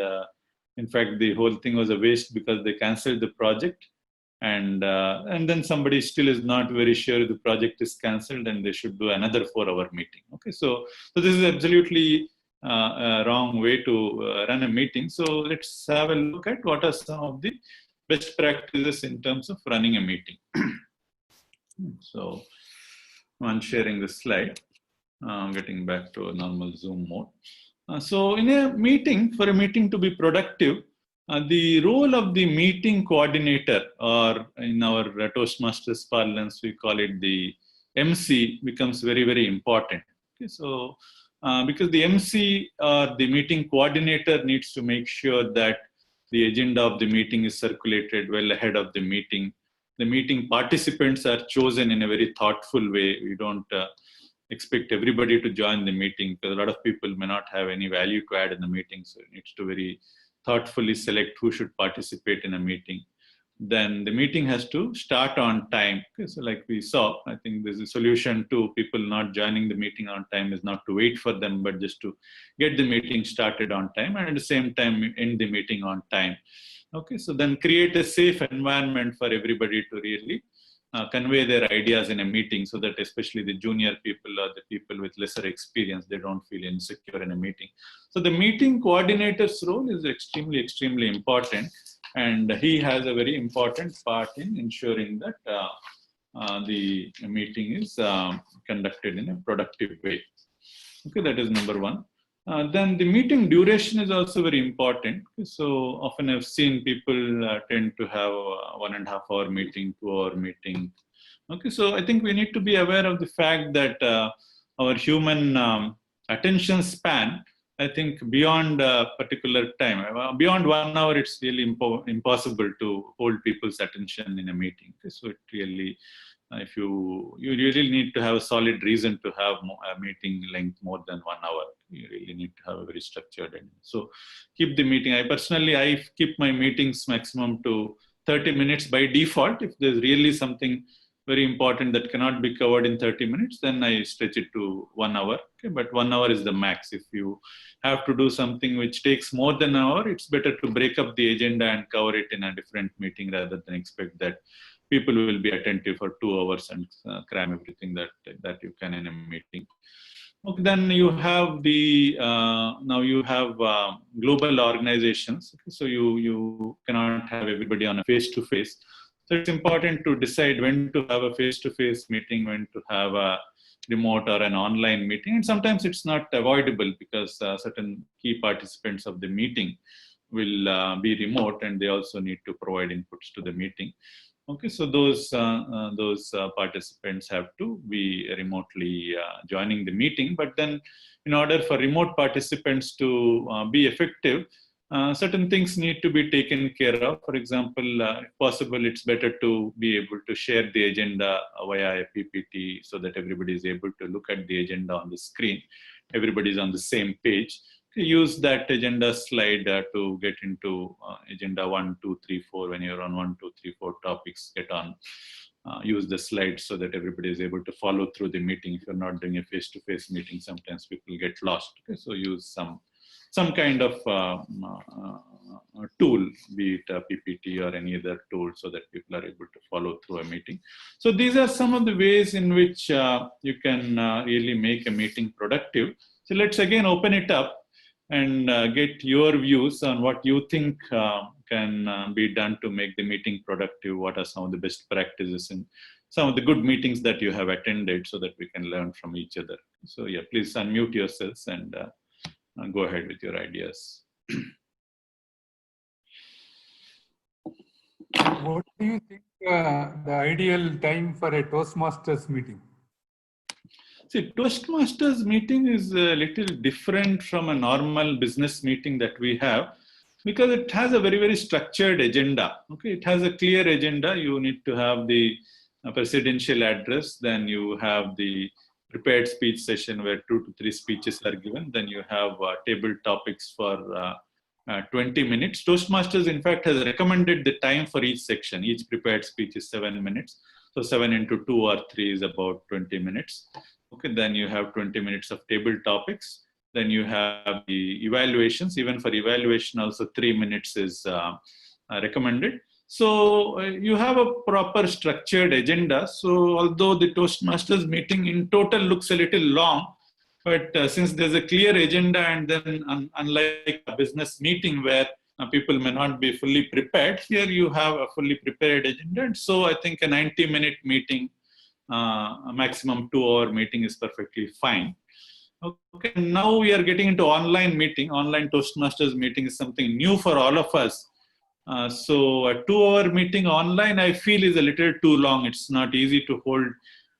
in fact the whole thing was a waste because they cancelled the project, and then somebody still is not very sure the project is cancelled and they should do another 4-hour meeting. Okay, so this is absolutely a wrong way to run a meeting. So let's have a look at what are some of the best practices in terms of running a meeting. So I'm sharing the slide, getting back to a normal Zoom mode. So in a meeting, for a meeting to be productive, the role of the meeting coordinator, or in our Toastmasters parlance, we call it the MC, becomes very, very important. Okay, so because the MC or the meeting coordinator needs to make sure that the agenda of the meeting is circulated well ahead of the meeting. The meeting participants are chosen in a very thoughtful way. We don't expect everybody to join the meeting, because a lot of people may not have any value to add in the meeting. So it needs to very thoughtfully select who should participate in a meeting. Then the meeting has to start on time. Okay, so like we saw, I think there's a solution to people not joining the meeting on time is not to wait for them, but just to get the meeting started on time, and at the same time end the meeting on time. Okay, so then create a safe environment for everybody to really convey their ideas in a meeting, so that especially the junior people or the people with lesser experience, they don't feel insecure in a meeting. So the meeting coordinator's role is extremely, extremely important. And he has a very important part in ensuring that the meeting is conducted in a productive way. Okay, that is number one. Then the meeting duration is also very important. So often I've seen people tend to have a 1.5 hour meeting, 2 hour meeting. Okay, so I think we need to be aware of the fact that our human attention span, I think beyond a particular time, beyond 1 hour, it's really impossible to hold people's attention in a meeting. Okay, so it really, if you really need to have a solid reason to have a meeting length more than 1 hour. You really need to have a very structured end. So keep the meeting. I keep my meetings maximum to 30 minutes by default. If there's really something very important that cannot be covered in 30 minutes, then I stretch it to 1 hour. Okay, but 1 hour is the max. If you have to do something which takes more than an hour, it's better to break up the agenda and cover it in a different meeting rather than expect that people will be attentive for 2 hours and cram everything that you can in a meeting. Okay, then you have the now you have global organizations. Okay, so you cannot have everybody on a face-to-face. So it's important to decide when to have a face-to-face meeting, when to have a remote or an online meeting. And sometimes it's not avoidable because certain key participants of the meeting will be remote, and they also need to provide inputs to the meeting. Okay, so those participants have to be remotely joining the meeting. But then, in order for remote participants to be effective, certain things need to be taken care of. For example, if possible, it's better to be able to share the agenda via a PPT so that everybody is able to look at the agenda on the screen. Everybody is on the same page. Use that agenda slide to get into agenda 1, 2, 3, 4. When you're on 1, 2, 3, 4 topics, get on. Use the slides so that everybody is able to follow through the meeting. If you're not doing a face-to-face meeting, sometimes people get lost. Okay? So use some kind of tool, be it a PPT or any other tool, so that people are able to follow through a meeting. So these are some of the ways in which you can really make a meeting productive. So let's again open it up and get your views on what you think can be done to make the meeting productive. What are some of the best practices and some of the good meetings that you have attended, so that we can learn from each other. So yeah, please unmute yourselves and go ahead with your ideas. What do you think the ideal time for a Toastmasters meeting? See, Toastmasters meeting is a little different from a normal business meeting that we have, because it has a very, very structured agenda. Okay, it has a clear agenda. You need to have the presidential address, then you have the prepared speech session where 2 to 3 speeches are given. Then you have table topics for 20 minutes. Toastmasters, in fact, has recommended the time for each section. Each prepared speech is 7 minutes. So 7 into 2 or 3 is about 20 minutes. Okay, then you have 20 minutes of table topics. Then you have the evaluations. Even for evaluation, also 3 minutes is recommended. So you have a proper structured agenda. So although the Toastmasters meeting in total looks a little long, but since there's a clear agenda, and then unlike a business meeting where people may not be fully prepared, here you have a fully prepared agenda. And so I think a 90-minute meeting, a maximum 2-hour meeting is perfectly fine. Okay, now we are getting into online meeting. Online Toastmasters meeting is something new for all of us. So a 2-hour meeting online, I feel, is a little too long. It's not easy to hold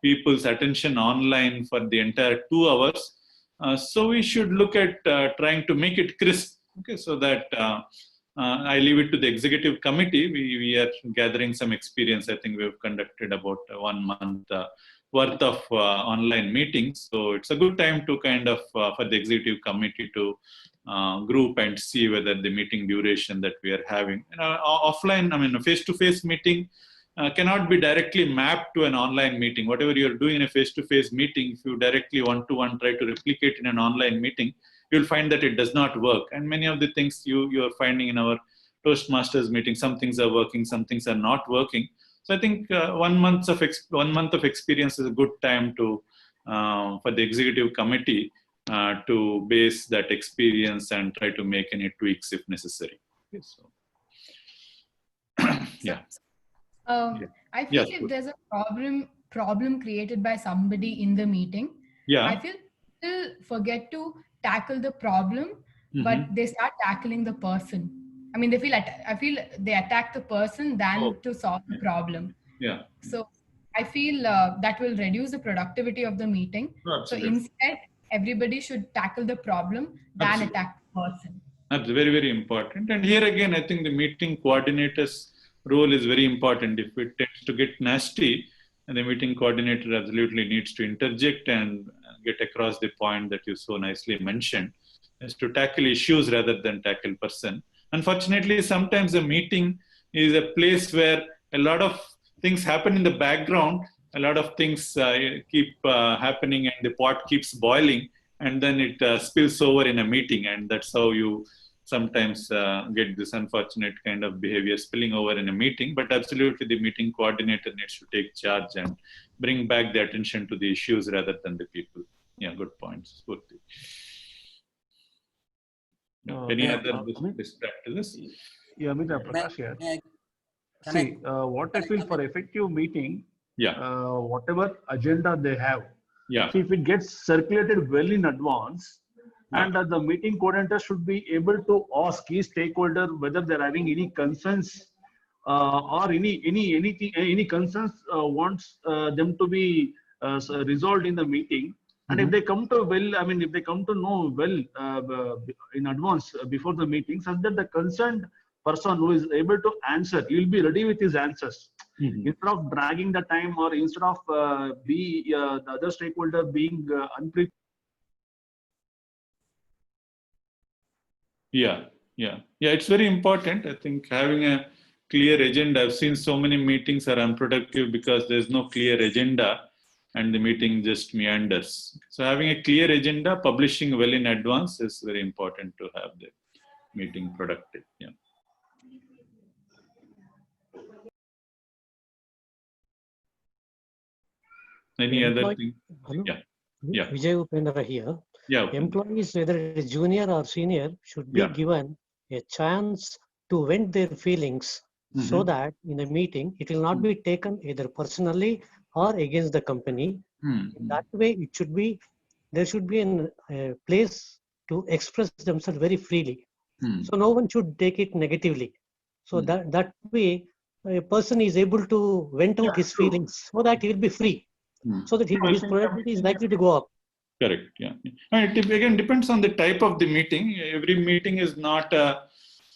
people's attention online for the entire 2 hours. So we should look at trying to make it crisp. Okay, so that I leave it to the executive committee. We are gathering some experience. I think we have conducted about 1 month worth of online meetings. So it's a good time to kind of for the executive committee to group and see whether the meeting duration that we are having. Offline, I mean, face-to-face meeting cannot be directly mapped to an online meeting. Whatever you're doing in a face-to-face meeting, if you directly one-to-one try to replicate in an online meeting, you'll find that it does not work. And many of the things you are finding in our Toastmasters meeting, some things are working, some things are not working. So I think 1 month of experience is a good time to for the executive committee to base that experience and try to make any tweaks if necessary. Okay, so yeah. I feel if there's a problem created by somebody in the meeting, I feel people forget to tackle the problem, but they start tackling the person. I mean, I feel they attack the person than to solve the problem. Yeah. So I feel that will reduce the productivity of the meeting. So instead, everybody should tackle the problem than attack the person. That's very, very important. And here again, I think the meeting coordinator's role is very important. If it tends to get nasty, and the meeting coordinator absolutely needs to interject and get across the point that you so nicely mentioned, is to tackle issues rather than tackle person. Unfortunately, sometimes a meeting is a place where a lot of things happen in the background, a lot of things keep happening and the pot keeps boiling, and then it spills over in a meeting, and that's how you sometimes get this unfortunate kind of behavior spilling over in a meeting. But absolutely the meeting coordinator needs to take charge and bring back the attention to the issues rather than the people. Yeah, good points. Any other best practices? Yeah, Prakash here. See, what I feel for effective meeting, whatever agenda they have, so if it gets circulated well in advance, and the meeting coordinator should be able to ask key stakeholder whether they're having any concerns or any concerns wants them to be resolved in the meeting. And if they come to if they come to know well in advance before the meeting, such that the concerned person who is able to answer, he will be ready with his answers. Instead of dragging the time, or instead of the other stakeholder being unprepared. Yeah, it's very important. I think having a clear agenda. I've seen so many meetings are unproductive because there's no clear agenda and the meeting just meanders. So having a clear agenda, publishing well in advance is very important to have the meeting productive. Yeah. Any other thing? Hello? Yeah. Vijay Upendra here. Yeah. Employees, whether it is junior or senior, should be given a chance to vent their feelings so that in a meeting, it will not be taken either personally or against the company. That way, there should be a place to express themselves very freely. So no one should take it negatively. So that way, a person is able to vent out his feelings so that he will be free. So that his productivity is likely to go up. Correct. Yeah. And it again depends on the type of the meeting. Every meeting is not a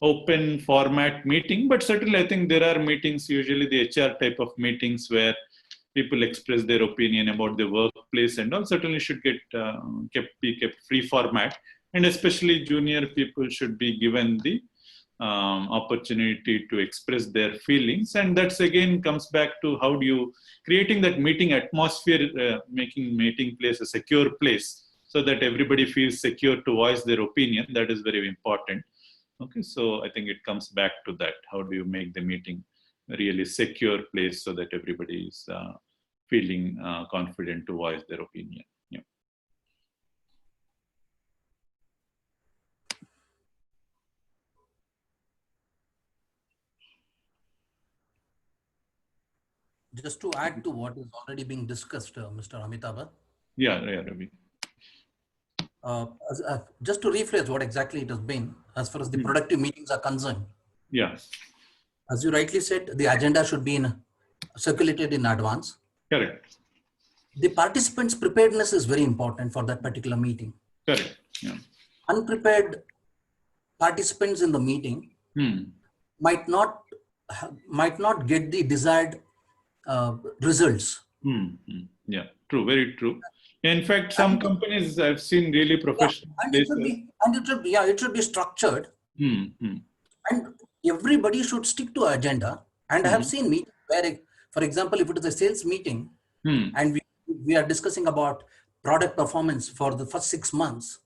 open format meeting, but certainly I think there are meetings, usually the HR type of meetings, where people express their opinion about the workplace and all. Certainly should get be kept free format, and especially junior people should be given the opportunity to express their feelings. And that's again comes back to how do you creating that meeting atmosphere, making meeting place a secure place so that everybody feels secure to voice their opinion. That is very important. Okay, so I think it comes back to that. How do you make the meeting a really secure place so that everybody is feeling confident to voice their opinion? Yeah. Just to add to what is already being discussed, Mr. Amitabha. Yeah, Ravi. Just to rephrase what exactly it has been, as far as the productive meetings are concerned. Yeah. As you rightly said, the agenda should be circulated in advance. Correct. The participants' preparedness is very important for that particular meeting. Correct. Yeah. Unprepared participants in the meeting might not get the desired results Yeah, true, very true. In fact, some companies I've seen really professional. And it should be structured. And everybody should stick to agenda. And I have seen meetings where, for example, if it is a sales meeting and we are discussing about product performance for the first 6 months,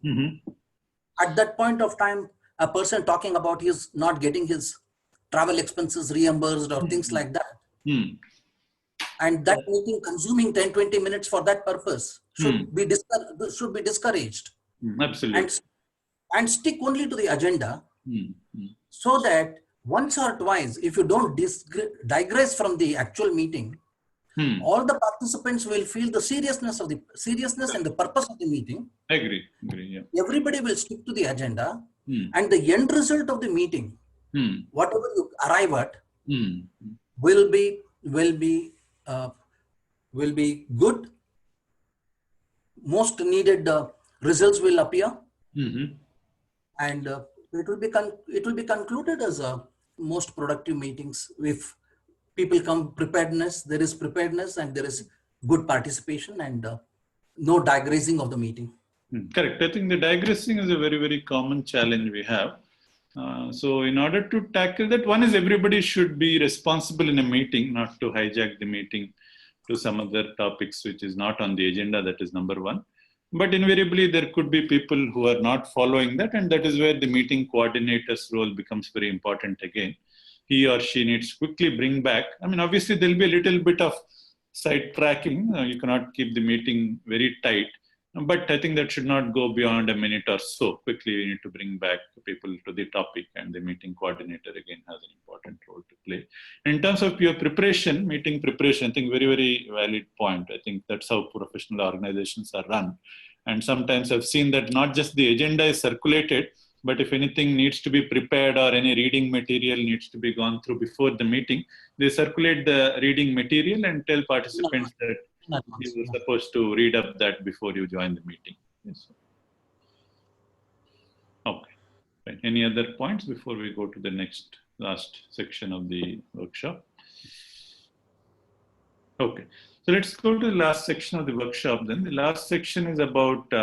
at that point of time, a person talking about his not getting his travel expenses reimbursed or things like that. And that meeting consuming 10-20 minutes for that purpose should be discouraged. Absolutely. And stick only to the agenda, so that once or twice, if you don't digress from the actual meeting, all the participants will feel the seriousness and the purpose of the meeting. Agree. Yeah. Everybody will stick to the agenda, and the end result of the meeting, whatever you arrive at, will be good. Most needed results will appear, and it will be concluded as most productive meetings if people come preparedness. There is preparedness and there is good participation and no digressing of the meeting. Correct. I think the digressing is a very, very common challenge we have. So in order to tackle that, one is everybody should be responsible in a meeting, not to hijack the meeting to some other topics which is not on the agenda. That is number one. But invariably, there could be people who are not following that, and that is where the meeting coordinator's role becomes very important again. He or she needs to quickly bring back. I mean, obviously, there will be a little bit of sidetracking. You cannot keep the meeting very tight. But I think that should not go beyond a minute or so. Quickly, we need to bring back people to the topic, and the meeting coordinator again has an important role to play. In terms of your preparation, meeting preparation, I think very, very valid point. I think that's how professional organizations are run. And sometimes I've seen that not just the agenda is circulated, but if anything needs to be prepared or any reading material needs to be gone through before the meeting, they circulate the reading material and tell participants that you were supposed to read up that before you join the meeting. Yes. Okay. Right. Any other points before we go to the last section of the workshop? Okay. So let's go to the last section of the workshop then. The last section is about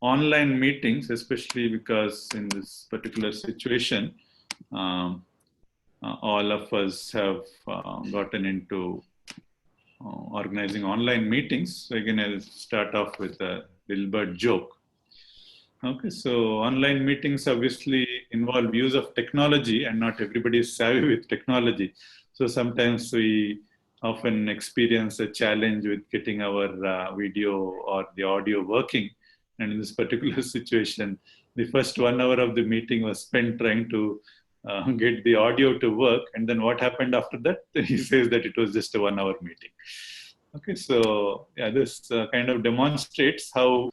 online meetings, especially because in this particular situation, all of us have gotten into organizing online meetings. So again, I'll start off with a little bird joke. Okay, so online meetings obviously involve use of technology, and not everybody is savvy with technology. So sometimes we often experience a challenge with getting our video or the audio working. And in this particular situation, the first 1 hour of the meeting was spent trying to get the audio to work. And then what happened after that? He says that it was just a 1 hour meeting. Okay, so yeah, this kind of demonstrates how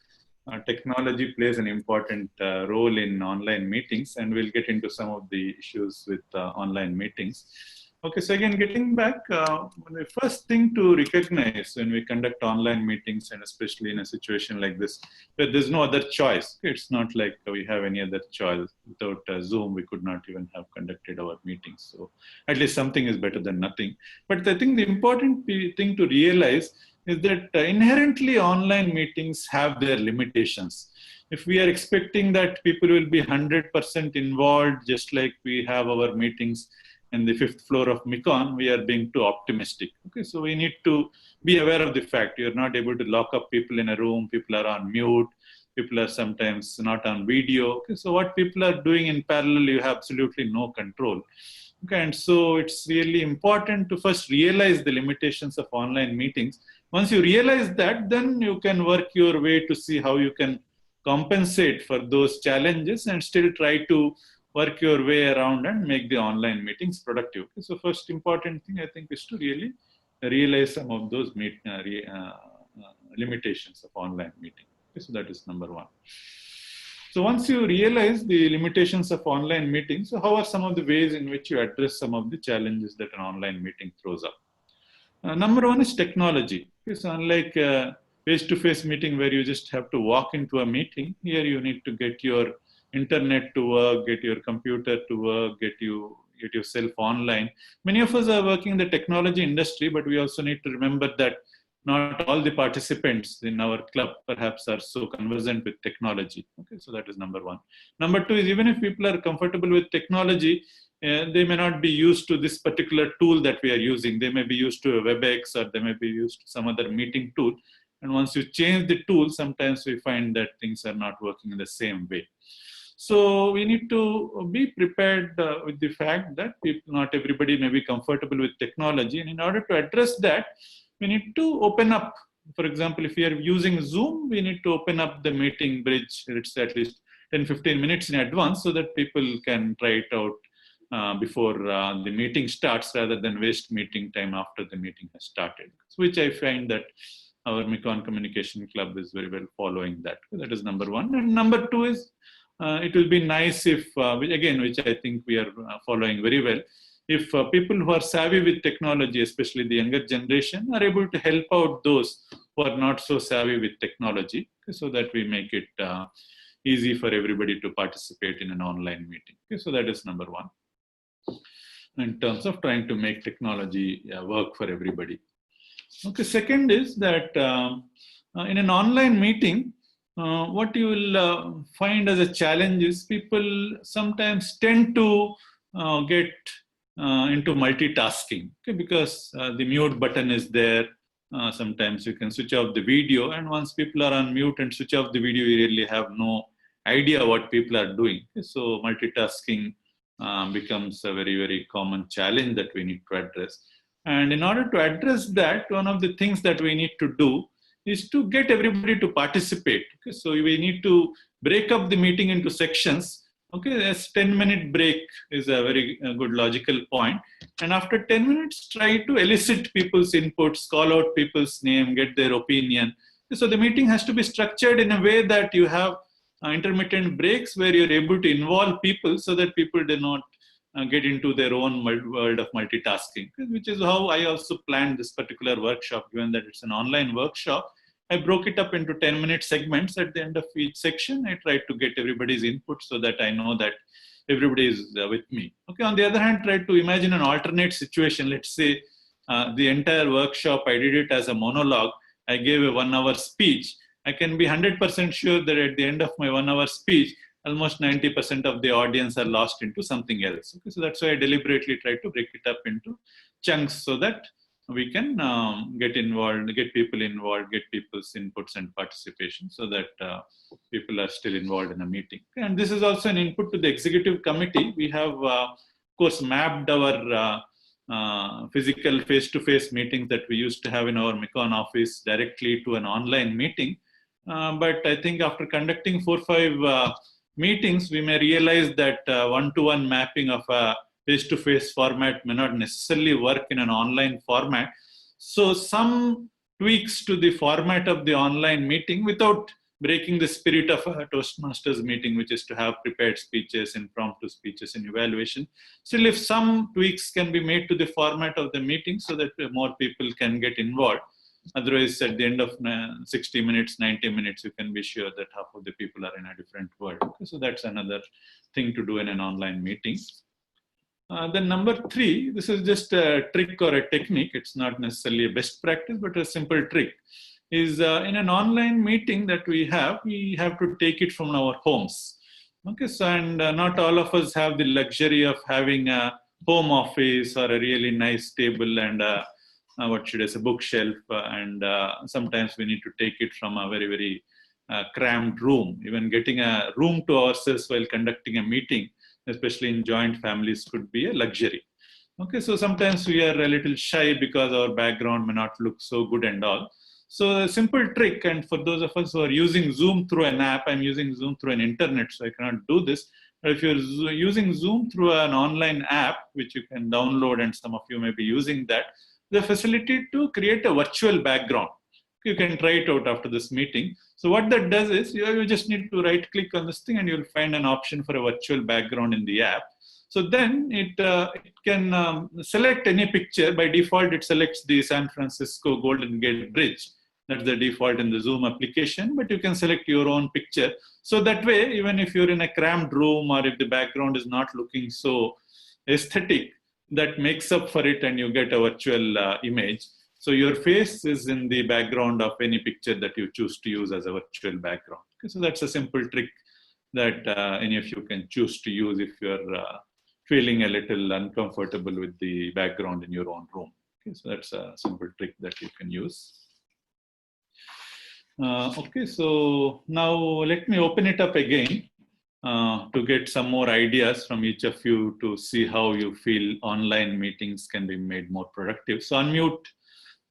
technology plays an important role in online meetings. And we'll get into some of the issues with online meetings. Okay, so again, getting back, the first thing to recognize when we conduct online meetings, and especially in a situation like this, where there's no other choice. It's not like we have any other choice. Without Zoom, we could not even have conducted our meetings. So at least something is better than nothing. But I think the important thing to realize is that inherently online meetings have their limitations. If we are expecting that people will be 100% involved, just like we have our meetings in the 5th floor of Mekon, we are being too optimistic. Okay, so we need to be aware of the fact you're not able to lock up people in a room. People are on mute. People are sometimes not on video. Okay, so what people are doing in parallel, you have absolutely no control. Okay, and so it's really important to first realize the limitations of online meetings. Once you realize that, then you can work your way to see how you can compensate for those challenges and still try to work your way around and make the online meetings productive. Okay, so first important thing I think is to really realize some of those limitations of online meeting. Okay, so that is number one. So once you realize the limitations of online meetings, so how are some of the ways in which you address some of the challenges that an online meeting throws up? Number one is technology. Okay, so unlike a face-to-face meeting where you just have to walk into a meeting, here you need to get your internet to work, get your computer to work, get yourself online. Many of us are working in the technology industry, but we also need to remember that not all the participants in our club perhaps are so conversant with technology. Okay, so that is number one. Number two is, even if people are comfortable with technology, they may not be used to this particular tool that we are using. They may be used to a WebEx, or they may be used to some other meeting tool. And once you change the tool, sometimes we find that things are not working in the same way. So we need to be prepared with the fact that not everybody may be comfortable with technology. And in order to address that, we need to open up. For example, if we are using Zoom, we need to open up the meeting bridge. It's at least 10-15 minutes in advance, so that people can try it out before the meeting starts, rather than waste meeting time after the meeting has started, which I find that our Mekon Communication Club is very well following that. That is number one. And number two is, it will be nice if, which I think we are following very well, if people who are savvy with technology, especially the younger generation, are able to help out those who are not so savvy with technology, so that we make it easy for everybody to participate in an online meeting. Okay, so that is number one, in terms of trying to make technology work for everybody. Okay, second is that in an online meeting, what you will find as a challenge is people sometimes tend to get into multitasking, okay, because the mute button is there. Sometimes you can switch off the video, and once people are on mute and switch off the video, you really have no idea what people are doing. Okay, so multitasking becomes a very, very common challenge that we need to address. And in order to address that, one of the things that we need to do is to get everybody to participate. Okay, so we need to break up the meeting into sections. Okay, a 10-minute break is a very good logical point. And after 10 minutes, try to elicit people's inputs, call out people's name, get their opinion. So the meeting has to be structured in a way that you have intermittent breaks where you're able to involve people, so that people do not get into their own world of multitasking, which is how I also planned this particular workshop. Given that it's an online workshop, I broke it up into 10-minute segments. At the end of each section, I tried to get everybody's input so that I know that everybody is with me. Okay. On the other hand, try to imagine an alternate situation. Let's say the entire workshop, I did it as a monologue. I gave a 1-hour speech. I can be 100% sure that at the end of my 1-hour speech, almost 90% of the audience are lost into something else. Okay, so that's why I deliberately try to break it up into chunks, so that we can get involved, get people involved, get people's inputs and participation, so that people are still involved in a meeting. Okay, and this is also an input to the executive committee. We have, of course, mapped our physical face-to-face meetings that we used to have in our Mekon office directly to an online meeting. But I think after conducting 4 or 5 meetings, we may realize that one-to-one mapping of a face-to-face format may not necessarily work in an online format. So some tweaks to the format of the online meeting without breaking the spirit of a Toastmasters meeting, which is to have prepared speeches, impromptu speeches, and evaluation. Still, if some tweaks can be made to the format of the meeting so that more people can get involved. Otherwise, at the end of 60 minutes, 90 minutes, you can be sure that half of the people are in a different world. Okay, so that's another thing to do in an online meeting. Then number 3, this is just a trick or a technique. It's not necessarily a best practice, but a simple trick. Is in an online meeting that we have to take it from our homes. Okay, so and not all of us have the luxury of having a home office or a really nice table and a bookshelf, and sometimes we need to take it from a very, very crammed room. Even getting a room to ourselves while conducting a meeting, especially in joint families, could be a luxury. Okay, so sometimes we are a little shy because our background may not look so good and all. So a simple trick, and for those of us who are using Zoom through an app, I'm using Zoom through an internet, so I cannot do this. But if you're using Zoom through an online app, which you can download, and some of you may be using that, the facility to create a virtual background. You can try it out after this meeting. So what that does is you just need to right click on this thing and you'll find an option for a virtual background in the app. So then it can select any picture. By default, it selects the San Francisco Golden Gate Bridge. That's the default in the Zoom application, but you can select your own picture. So that way, even if you're in a cramped room or if the background is not looking so aesthetic, that makes up for it and you get a virtual image. So your face is in the background of any picture that you choose to use as a virtual background. Okay, so that's a simple trick that any of you can choose to use if you're feeling a little uncomfortable with the background in your own room. Okay, so that's a simple trick that you can use. Okay, so now let me open it up again to get some more ideas from each of you to see how you feel online meetings can be made more productive. So unmute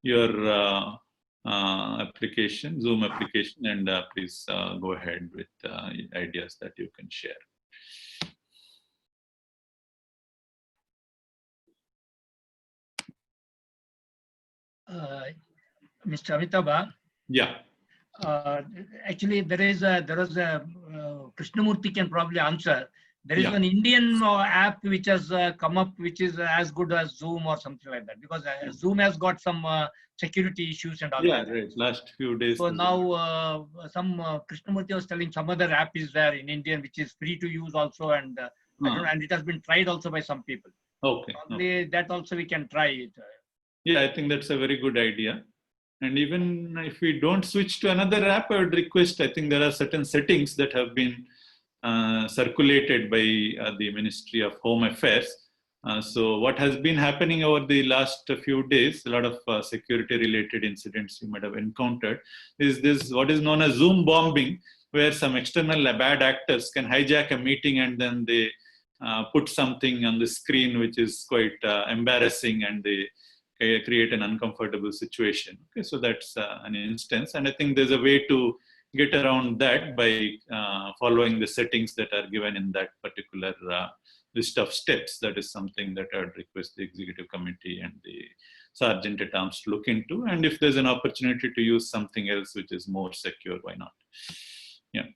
your application, Zoom application, and please go ahead with ideas that you can share. Mr. Amitabha. Yeah. Actually, there was a Krishnamurthy can probably answer. There is an Indian app which has come up, which is as good as Zoom or something like that, because Zoom has got some security issues and all that. Yeah, right. Last few days. So now some Krishnamurthy was telling some other app is there in Indian, which is free to use also, and and it has been tried also by some people. Okay. Probably that also we can try it. Yeah, I think that's a very good idea. And even if we don't switch to another app, I would request, I think there are certain settings that have been circulated by the Ministry of Home Affairs. So what has been happening over the last few days, a lot of security related incidents you might have encountered, is this what is known as Zoom bombing, where some external bad actors can hijack a meeting and then they put something on the screen which is quite embarrassing, and they create an uncomfortable situation. Okay, so that's an instance, and I think there's a way to get around that by following the settings that are given in that particular list of steps. That is something that I would request the executive committee and the sergeant at arms to look into. And if there's an opportunity to use something else which is more secure, why not? Yeah.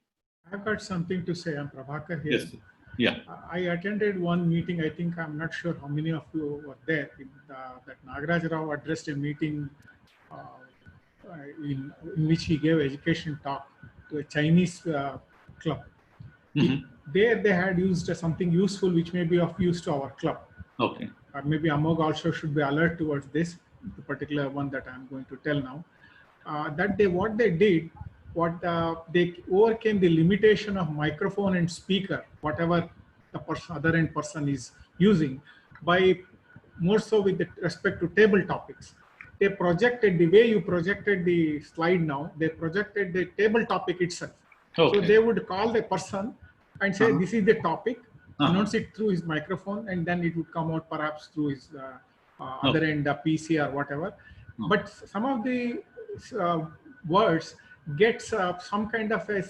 I've got something to say. I'm Prabhakar here. Yes. Yeah. I attended one meeting. I think I'm not sure how many of you were there. That Nagaraj Rao addressed a meeting in which he gave education talk to a Chinese club. There they had used something useful which may be of use to our club. Okay. Or maybe Amog also should be alert towards this, the particular one that I'm going to tell now. What they did, they overcame the limitation of microphone and speaker, whatever the other end person is using, by more so with respect to table topics. They projected, the way you projected the slide now, they projected the table topic itself. Okay. So they would call the person and say, this is the topic, announce it through his microphone, and then it would come out perhaps through his other end, PC or whatever. But some of the words gets some kind of a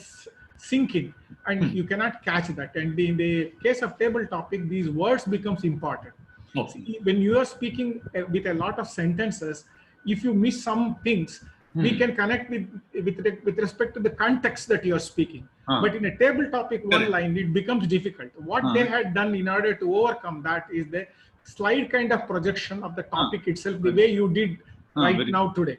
sinking, and you cannot catch that. And in the case of table topic, these words becomes important. See, when you are speaking with a lot of sentences, if you miss some things, we can connect with respect to the context that you are speaking. But in a table topic, one line, it becomes difficult. What they had done in order to overcome that is the slide kind of projection of the topic itself, the way you did now today.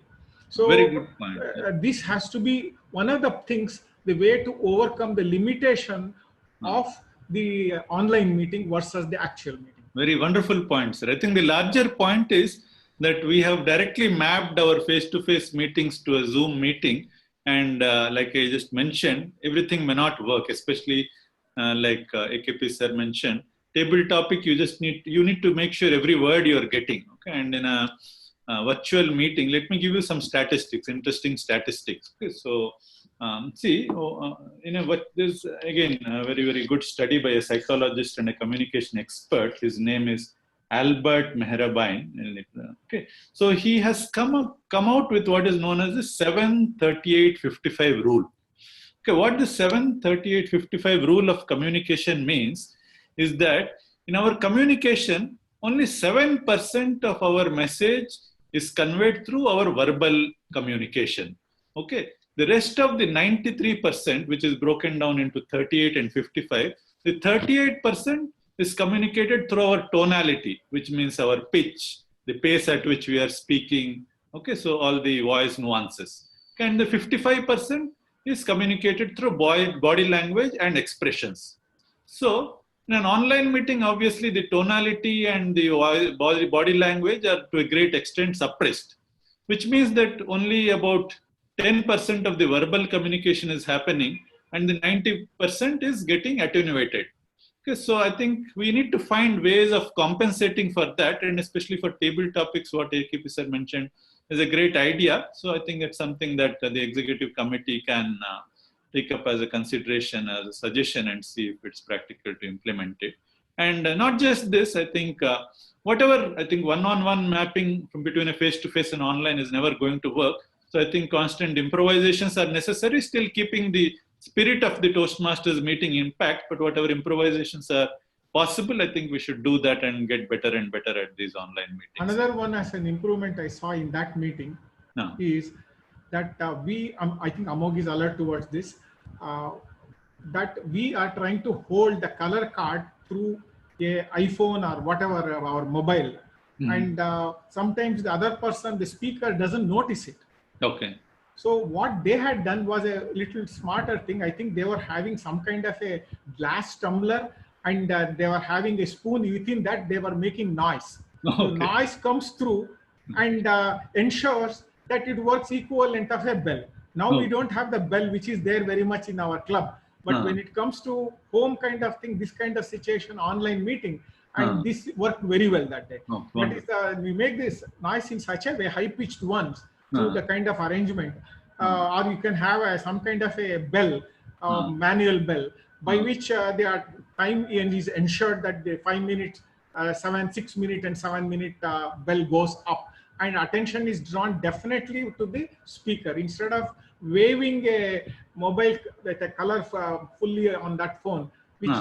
So very good point. This has to be one of the things, the way to overcome the limitation of the online meeting versus the actual meeting. Very wonderful point, sir. I think the larger point is that we have directly mapped our face-to-face meetings to a Zoom meeting. And like I just mentioned, everything may not work, especially like AKP sir mentioned, table topic, you need to make sure every word you are getting. Okay? And in a virtual meeting, let me give you some statistics, interesting statistics. Okay? So there's again a very, very good study by a psychologist and a communication expert. His name is Albert Mehrabian. Okay, so he has come out with what is known as the 7-38-55 rule. Okay, what the 7-38-55 rule of communication means is that in our communication, only 7% of our message is conveyed through our verbal communication. Okay, the rest of the 93%, which is broken down into 38 and 55, the 38% is communicated through our tonality, which means our pitch, the pace at which we are speaking. Okay, so all the voice nuances. Okay, and the 55% is communicated through body language and expressions. So in an online meeting, obviously the tonality and the body language are to a great extent suppressed. which means that only about 10% of the verbal communication is happening and the 90% is getting attenuated. Okay, so I think we need to find ways of compensating for that, and especially for table topics, what AKP sir mentioned is a great idea. So I think it's something that the executive committee can take up as a consideration, as a suggestion, and see if it's practical to implement it. And not just this, I think whatever, I think one-on-one mapping from between a face-to-face and online is never going to work. So I think constant improvisations are necessary, still keeping the spirit of the Toastmasters meeting intact, but whatever improvisations are possible, I think we should do that and get better and better at these online meetings. Another one as an improvement I saw in that meeting is that I think Amog is alert towards this, that we are trying to hold the color card through a iPhone or whatever, our mobile. And sometimes the other person, the speaker, doesn't notice it. Okay. So what they had done was a little smarter thing. I think they were having some kind of a glass tumbler, and they were having a spoon. Within that, they were making noise. Okay. The noise comes through and ensures that it works equivalent of a bell. Now we don't have the bell, which is there very much in our club. But when it comes to home kind of thing, this kind of situation, online meeting, and this worked very well that day. That is, we make this noise in such a way, high-pitched ones, through the kind of arrangement, or you can have some kind of a bell, manual bell, by which their time is ensured that the 5 minutes, 6 minute and 7 minute bell goes up, and attention is drawn definitely to the speaker instead of waving a mobile with a color fully on that phone, which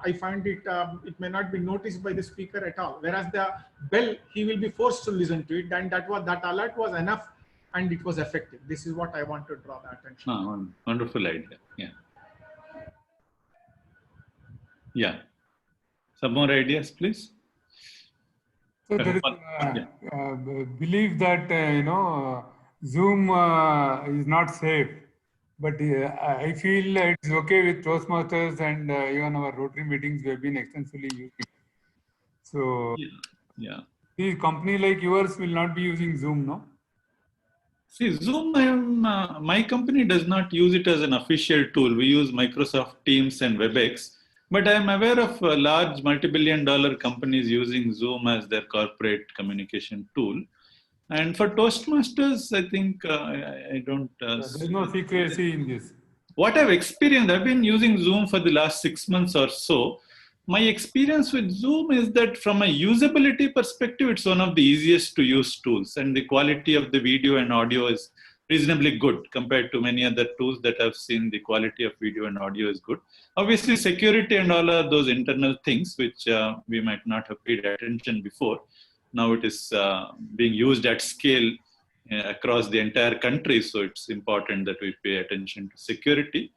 I find it may not be noticed by the speaker at all. Whereas the bell, he will be forced to listen to it, and that alert was enough, and it was effective. This is what I want to draw the attention. Wonderful idea. Yeah. Yeah. Some more ideas, please. So there is belief that Zoom is not safe, but I feel it's okay with Toastmasters, and even our Rotary meetings we have been extensively using. So the company like yours will not be using Zoom, no? See, Zoom, my company does not use it as an official tool. We use Microsoft Teams and WebEx. But I am aware of large multi-billion-dollar companies using Zoom as their corporate communication tool. And for Toastmasters, I think I don't... there's no secrecy in this. What I've experienced, I've been using Zoom for the last 6 months or so. My experience with Zoom is that from a usability perspective, it's one of the easiest to use tools. And the quality of the video and audio is reasonably good compared to many other tools that I've seen. The quality of video and audio is good. Obviously, security and all of those internal things, which we might not have paid attention before. Now it is being used at scale across the entire country. So it's important that we pay attention to security.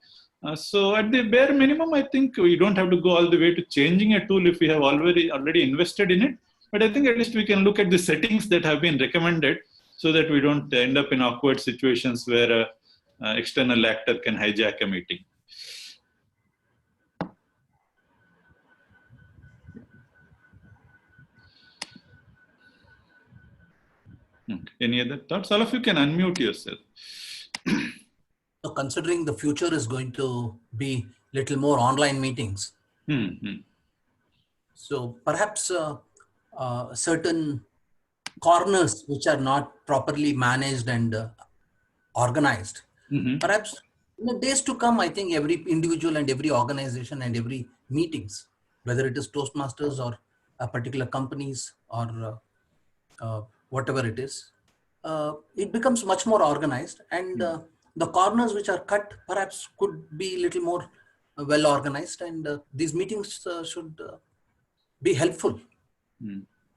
So at the bare minimum, I think we don't have to go all the way to changing a tool if we have already invested in it. But I think at least we can look at the settings that have been recommended so that we don't end up in awkward situations where an external actor can hijack a meeting. Okay. Any other thoughts? All of you can unmute yourself. So considering the future is going to be little more online meetings, so perhaps certain corners which are not properly managed and organized, perhaps in the days to come, I think every individual and every organization and every meetings, whether it is Toastmasters or particular companies or whatever it is, it becomes much more organized, and the corners which are cut perhaps could be a little more well organized, and these meetings should be helpful.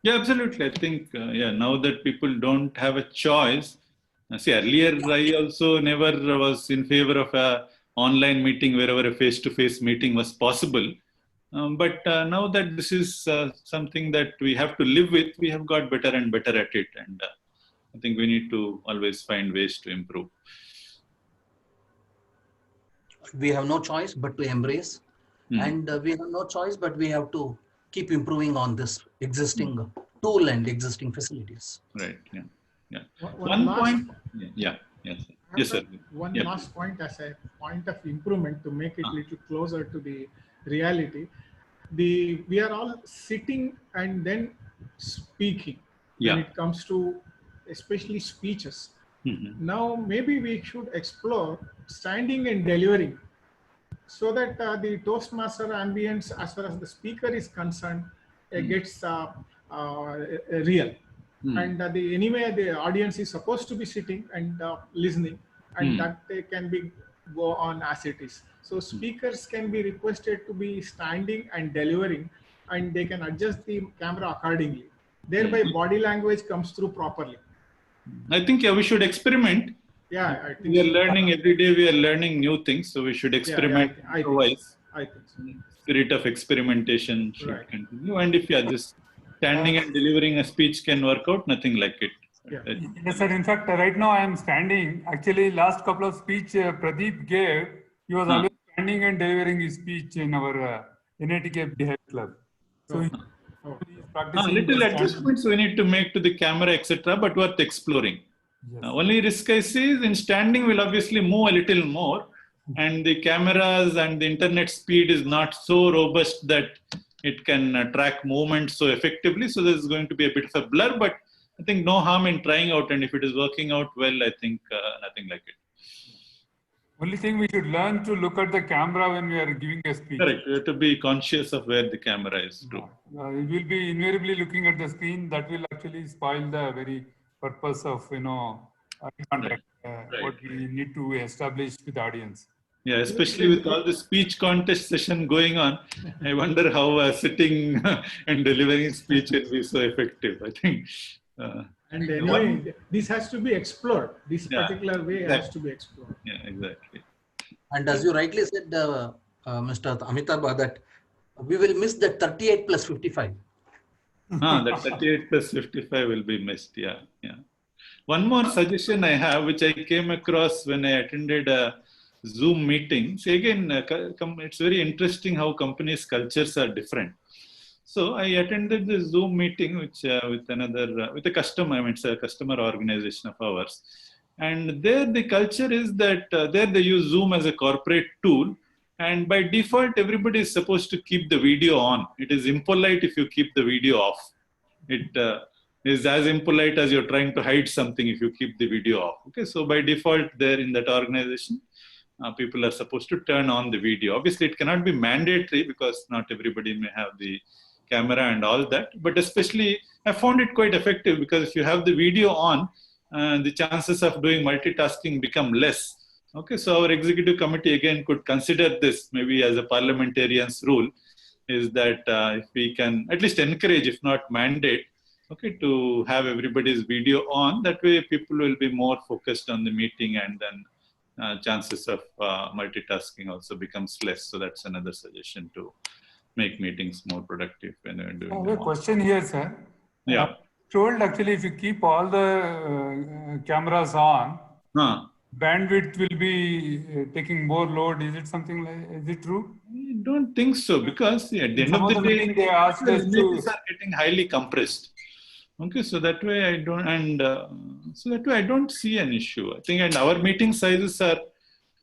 Yeah, absolutely. I think, now that people don't have a choice. See, earlier I also never was in favor of a online meeting wherever a face-to-face meeting was possible. But now that this is something that we have to live with, we have got better and better at it. And I think we need to always find ways to improve. We have no choice but to embrace, and we have no choice but we have to keep improving on this existing tool and existing facilities. Right. Yeah. Yeah. One last point. Yeah. Yes. Yes, sir. One last point as a point of improvement to make it a little closer to the reality. We are all sitting and then speaking when it comes to especially speeches. Now maybe we should explore standing and delivering, so that the Toastmaster ambience, as far as the speaker is concerned, gets real. And anyway, the audience is supposed to be sitting and listening, and that can be go on as it is. So speakers can be requested to be standing and delivering, and they can adjust the camera accordingly. Thereby, body language comes through properly. I think we should experiment. Yeah, I think we are learning every day. We are learning new things, so we should experiment. I think so. Spirit of experimentation should continue. And if just standing and delivering a speech can work out, nothing like it. Yes, sir. In fact, right now I am standing. Actually, last couple of speech Pradeep gave, he was always standing and delivering his speech in our NATK Behavior Club. So he's practicing. Little adjustments we need to make to the camera, etc., but worth exploring. Yes. Only risk I see is in standing will obviously move a little more, and the cameras and the internet speed is not so robust that it can track movement so effectively. So there's going to be a bit of a blur, but I think no harm in trying out, and if it is working out well, I think nothing like it. Only thing we should learn to look at the camera when we are giving a speech. Correct. We have to be conscious of where the camera is. True. We will be invariably looking at the screen. That will actually spoil the very purpose of eye contact. What we need to establish with the audience. Yeah, especially with all the speech contest session going on, I wonder how sitting and delivering speech will be so effective. I think. And anyway, this has to be explored. This particular way has to be explored. Yeah, exactly. And as you rightly said, Mr. Amitabha, that we will miss that 38 plus 55. That 38 plus 55 will be missed. Yeah. One more suggestion I have, which I came across when I attended a Zoom meeting. See, again, it's very interesting how companies' cultures are different. So I attended the Zoom meeting, which with a customer. I mean, it's a customer organization of ours, and there the culture is that there they use Zoom as a corporate tool, and by default everybody is supposed to keep the video on. It is impolite if you keep the video off. It is as impolite as you're trying to hide something if you keep the video off. Okay, so by default there in that organization, people are supposed to turn on the video. Obviously, it cannot be mandatory because not everybody may have the camera and all that, but especially I found it quite effective because if you have the video on, the chances of doing multitasking become less. Okay, so our executive committee again could consider this maybe as a parliamentarian's rule, is that if we can at least encourage, if not mandate, okay, to have everybody's video on, that way people will be more focused on the meeting, and then chances of multitasking also becomes less. So that's another suggestion to make meetings more productive when you're doing. I have a question here, sir. Yeah. Told actually, if you keep all the cameras on, bandwidth will be taking more load. Is it something like? Is it true? I don't think so, because at the end of the day, they asked us images are getting highly compressed. Okay, so that way I don't, and so that way I don't see an issue. I think, and our meeting sizes are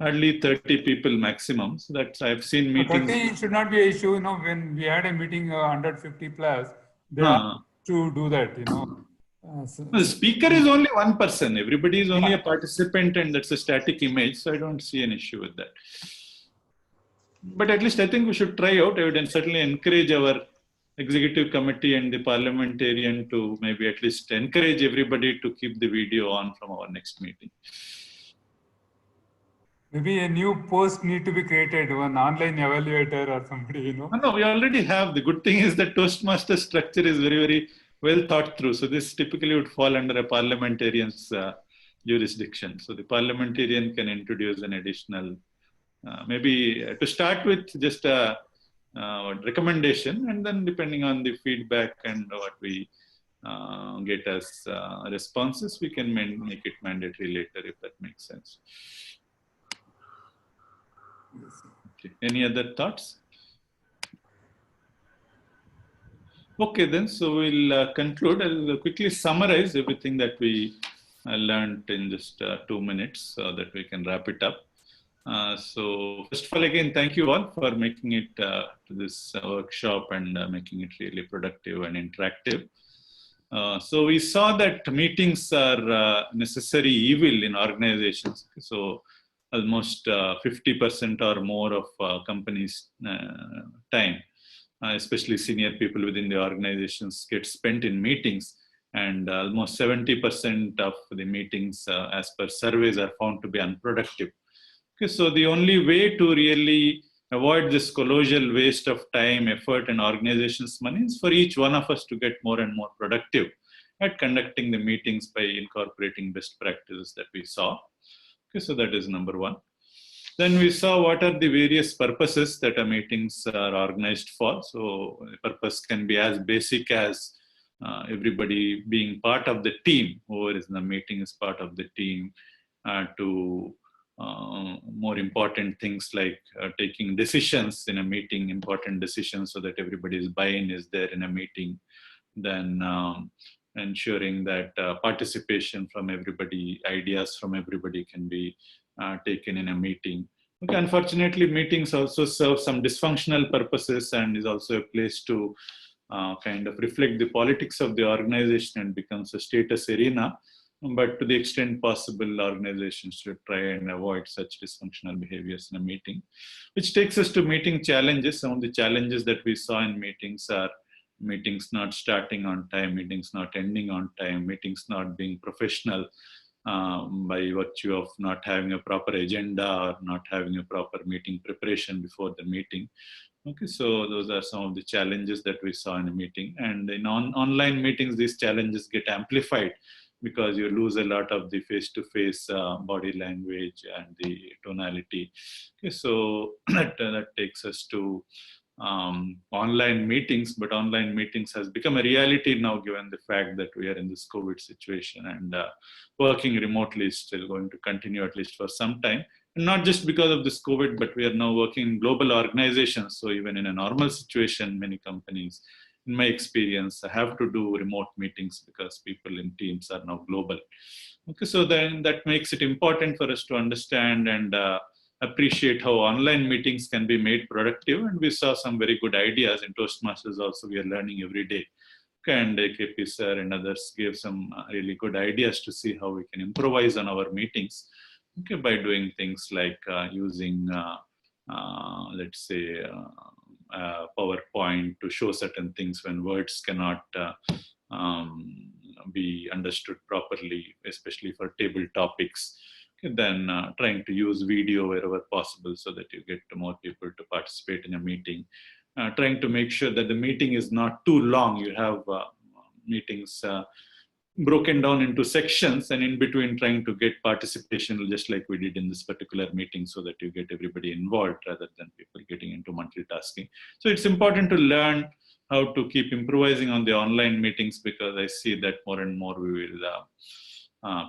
hardly 30 people maximum. So that's, I've seen meetings. 30 should not be an issue. When we had a meeting 150 plus, they asked to do that. The speaker is only one person. Everybody is only a participant, and that's a static image. So I don't see an issue with that. But at least I think we should try out. I would certainly encourage our executive committee and the parliamentarian to maybe at least encourage everybody to keep the video on from our next meeting. Maybe a new post need to be created, one online evaluator or somebody, No, we already have. The good thing is that Toastmaster structure is very, very well thought through. So this typically would fall under a parliamentarian's jurisdiction. So the parliamentarian can introduce an additional, maybe to start with just a recommendation, and then depending on the feedback and what we get as responses, we can make it mandatory later if that makes sense. Okay. Any other thoughts? Okay, then, so we'll conclude. I'll quickly summarize everything that we learned in just 2 minutes so that we can wrap it up. So first of all, again, thank you all for making it to this workshop and making it really productive and interactive. So we saw that meetings are necessary evil in organizations. So almost 50% or more of companies' time, especially senior people within the organizations, get spent in meetings. And almost 70% of the meetings, as per surveys, are found to be unproductive. Okay, so the only way to really avoid this colossal waste of time, effort, and organization's money is for each one of us to get more and more productive at conducting the meetings by incorporating best practices that we saw. Okay, so that is number one. Then we saw what are the various purposes that our meetings are organized for. So the purpose can be as basic as everybody being part of the team. Whoever is in the meeting is part of the team, to more important things like taking decisions in a meeting, important decisions so that everybody's buy-in is there in a meeting. Then ensuring that participation from everybody, ideas from everybody can be taken in a meeting. Okay, unfortunately, meetings also serve some dysfunctional purposes and is also a place to kind of reflect the politics of the organization and becomes a status arena. But to the extent possible, organizations should try and avoid such dysfunctional behaviors in a meeting. Which takes us to meeting challenges. Some of the challenges that we saw in meetings are meetings not starting on time, meetings not ending on time, meetings not being professional by virtue of not having a proper agenda or not having a proper meeting preparation before the meeting. Okay, so those are some of the challenges that we saw in a meeting. And in online meetings, these challenges get amplified because you lose a lot of the face-to-face body language and the tonality. Okay, so that takes us to online meetings, but online meetings has become a reality now given the fact that we are in this COVID situation, and working remotely is still going to continue at least for some time. And not just because of this COVID, but we are now working in global organizations. So even in a normal situation, many companies, in my experience, have to do remote meetings because people in teams are now global. Okay, so then that makes it important for us to understand and appreciate how online meetings can be made productive. And we saw some very good ideas in Toastmasters also. We are learning every day. Okay, and KP sir and others gave some really good ideas to see how we can improvise on our meetings. Okay, by doing things like using, let's say, PowerPoint to show certain things when words cannot be understood properly, especially for table topics. Okay, then trying to use video wherever possible so that you get more people to participate in a meeting. Trying to make sure that the meeting is not too long. You have meetings broken down into sections, and in between trying to get participation just like we did in this particular meeting so that you get everybody involved rather than people getting into multitasking. So it's important to learn how to keep improvising on the online meetings, because I see that more and more we will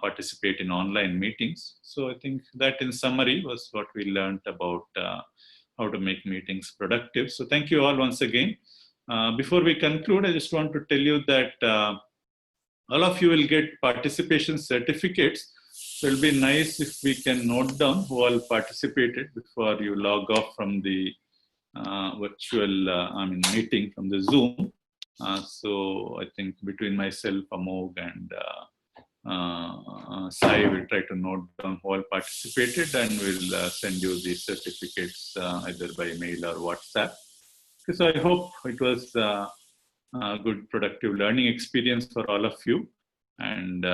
participate in online meetings. So I think that in summary was what we learned about how to make meetings productive. So thank you all once again. Before we conclude, I just want to tell you that all of you will get participation certificates. So it'll be nice if we can note down who all participated before you log off from the virtual meeting from the Zoom. So I think between myself, Amog, and Sai will try to note down who all participated, and we'll send you the certificates either by mail or WhatsApp. Okay, so I hope it was good productive learning experience for all of you, and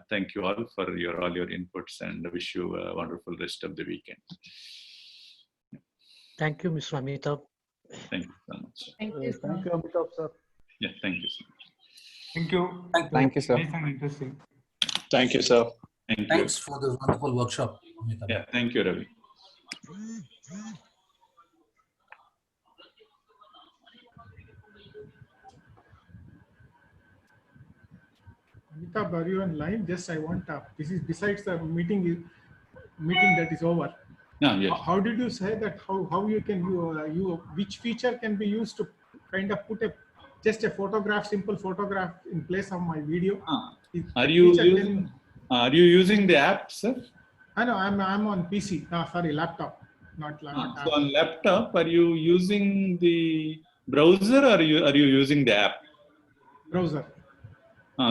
thank you all for all your inputs, and wish you a wonderful rest of the weekend. Thank you, Mr. Amitabha. Thank you so much. Thank you, sir. Thank you, Amitabha, sir. Yeah, thank you so much. Thank you. Thank you, sir. Nice and interesting. Thank you, sir. Thank Thanks you. for this wonderful workshop. Yeah, thank you, Ravi. Amitabh, are you on live? Just I want this is besides the meeting that is over. Yes. How did you say that? How you can which feature can be used to kind of put just a photograph, simple photograph in place of my video? Are you using? Are you using the app, sir? I know I'm on PC. Sorry, laptop, not app. So on laptop, are you using the browser or are you using the app? Browser.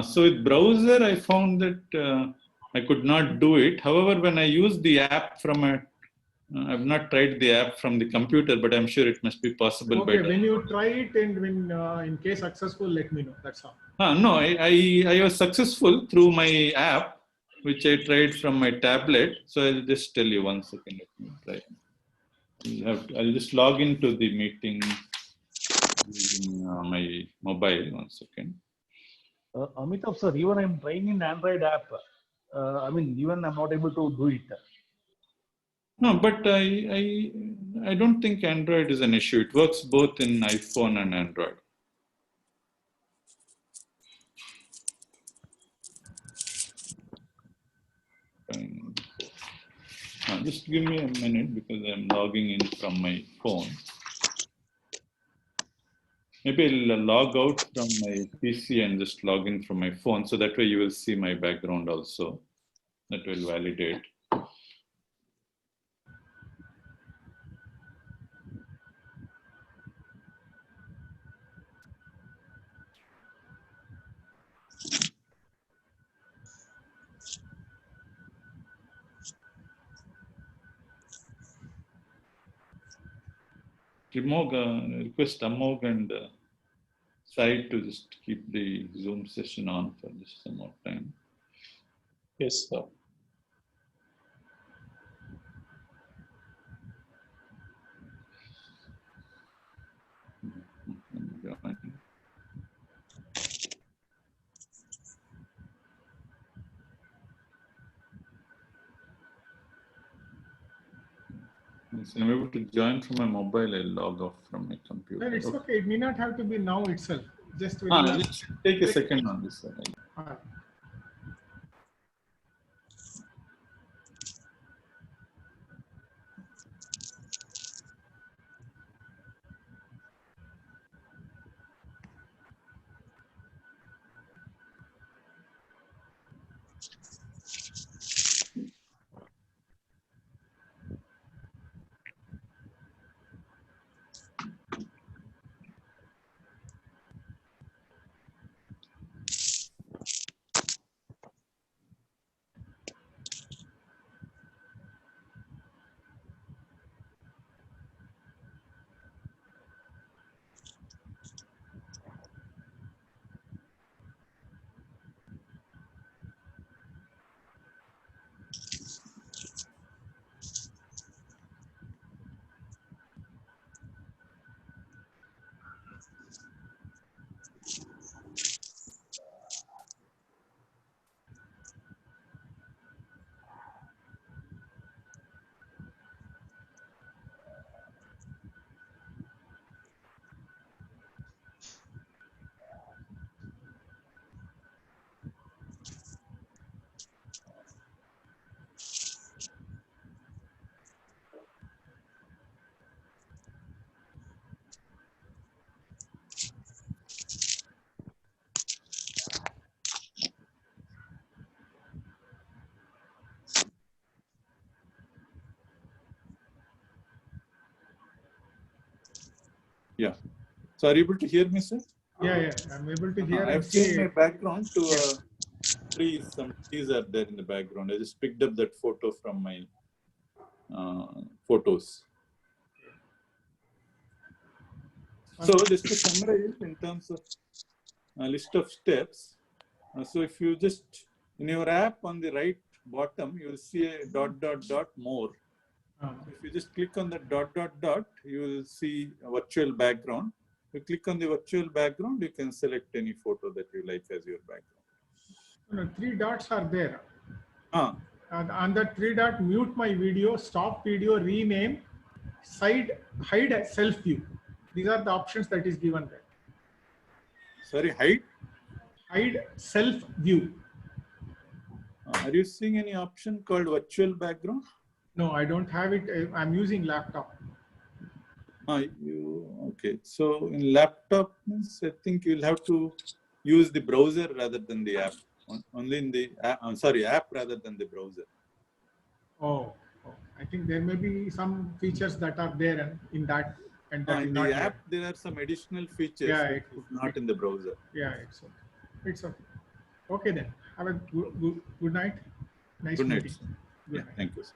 So with browser, I found that I could not do it. However, when I use the app from a, I've not tried the app from the computer, but I'm sure it must be possible. Okay, when you try it and when in case successful, let me know. That's all. No, I was successful through my app, which I tried from my tablet. So I'll just tell you 1 second. Let me try. I'll just log into the meeting using my mobile. 1 second. Amitabh sir, even I'm trying in Android app. I mean, even I'm not able to do it. No, but I don't think Android is an issue. It works both in iPhone and Android. Just give me a minute because I'm logging in from my phone. Maybe I'll log out from my PC and just log in from my phone. So that way you will see my background also. That will validate. Request Amog and Sai to just keep the Zoom session on for just some more time. Yes, sir. So I'm able to join from my mobile. I'll log off from my computer. No, it's okay. It may not have to be now itself. Just just take a second on this. Yeah. So are you able to hear me, sir? Yeah, I'm able to hear. I've changed my background to trees. Some trees are there in the background. I just picked up that photo from my photos. So just to summarize in terms of a list of steps. So if you just, in your app on the right bottom, you will see a ... more. If you just click on the ... you will see a virtual background. You click on the virtual background, you can select any photo that you like as your background. No, 3 dots are there. And on that 3 dot, mute my video, stop video, rename, hide self view. These are the options that is given there. Sorry, hide? Hide self view. Are you seeing any option called virtual background? No, I don't have it. I'm using laptop. Okay. So in laptop, I think you'll have to use the browser rather than the app. Only in the app rather than the browser. Oh, I think there may be some features that are there in that, and that is in not the app there. there are some additional features Yeah, which is not in the browser. Yeah, it's okay. It's okay. Okay then. Have a good night. Nice Good night, meeting. sir. Good Yeah, night. thank you, sir.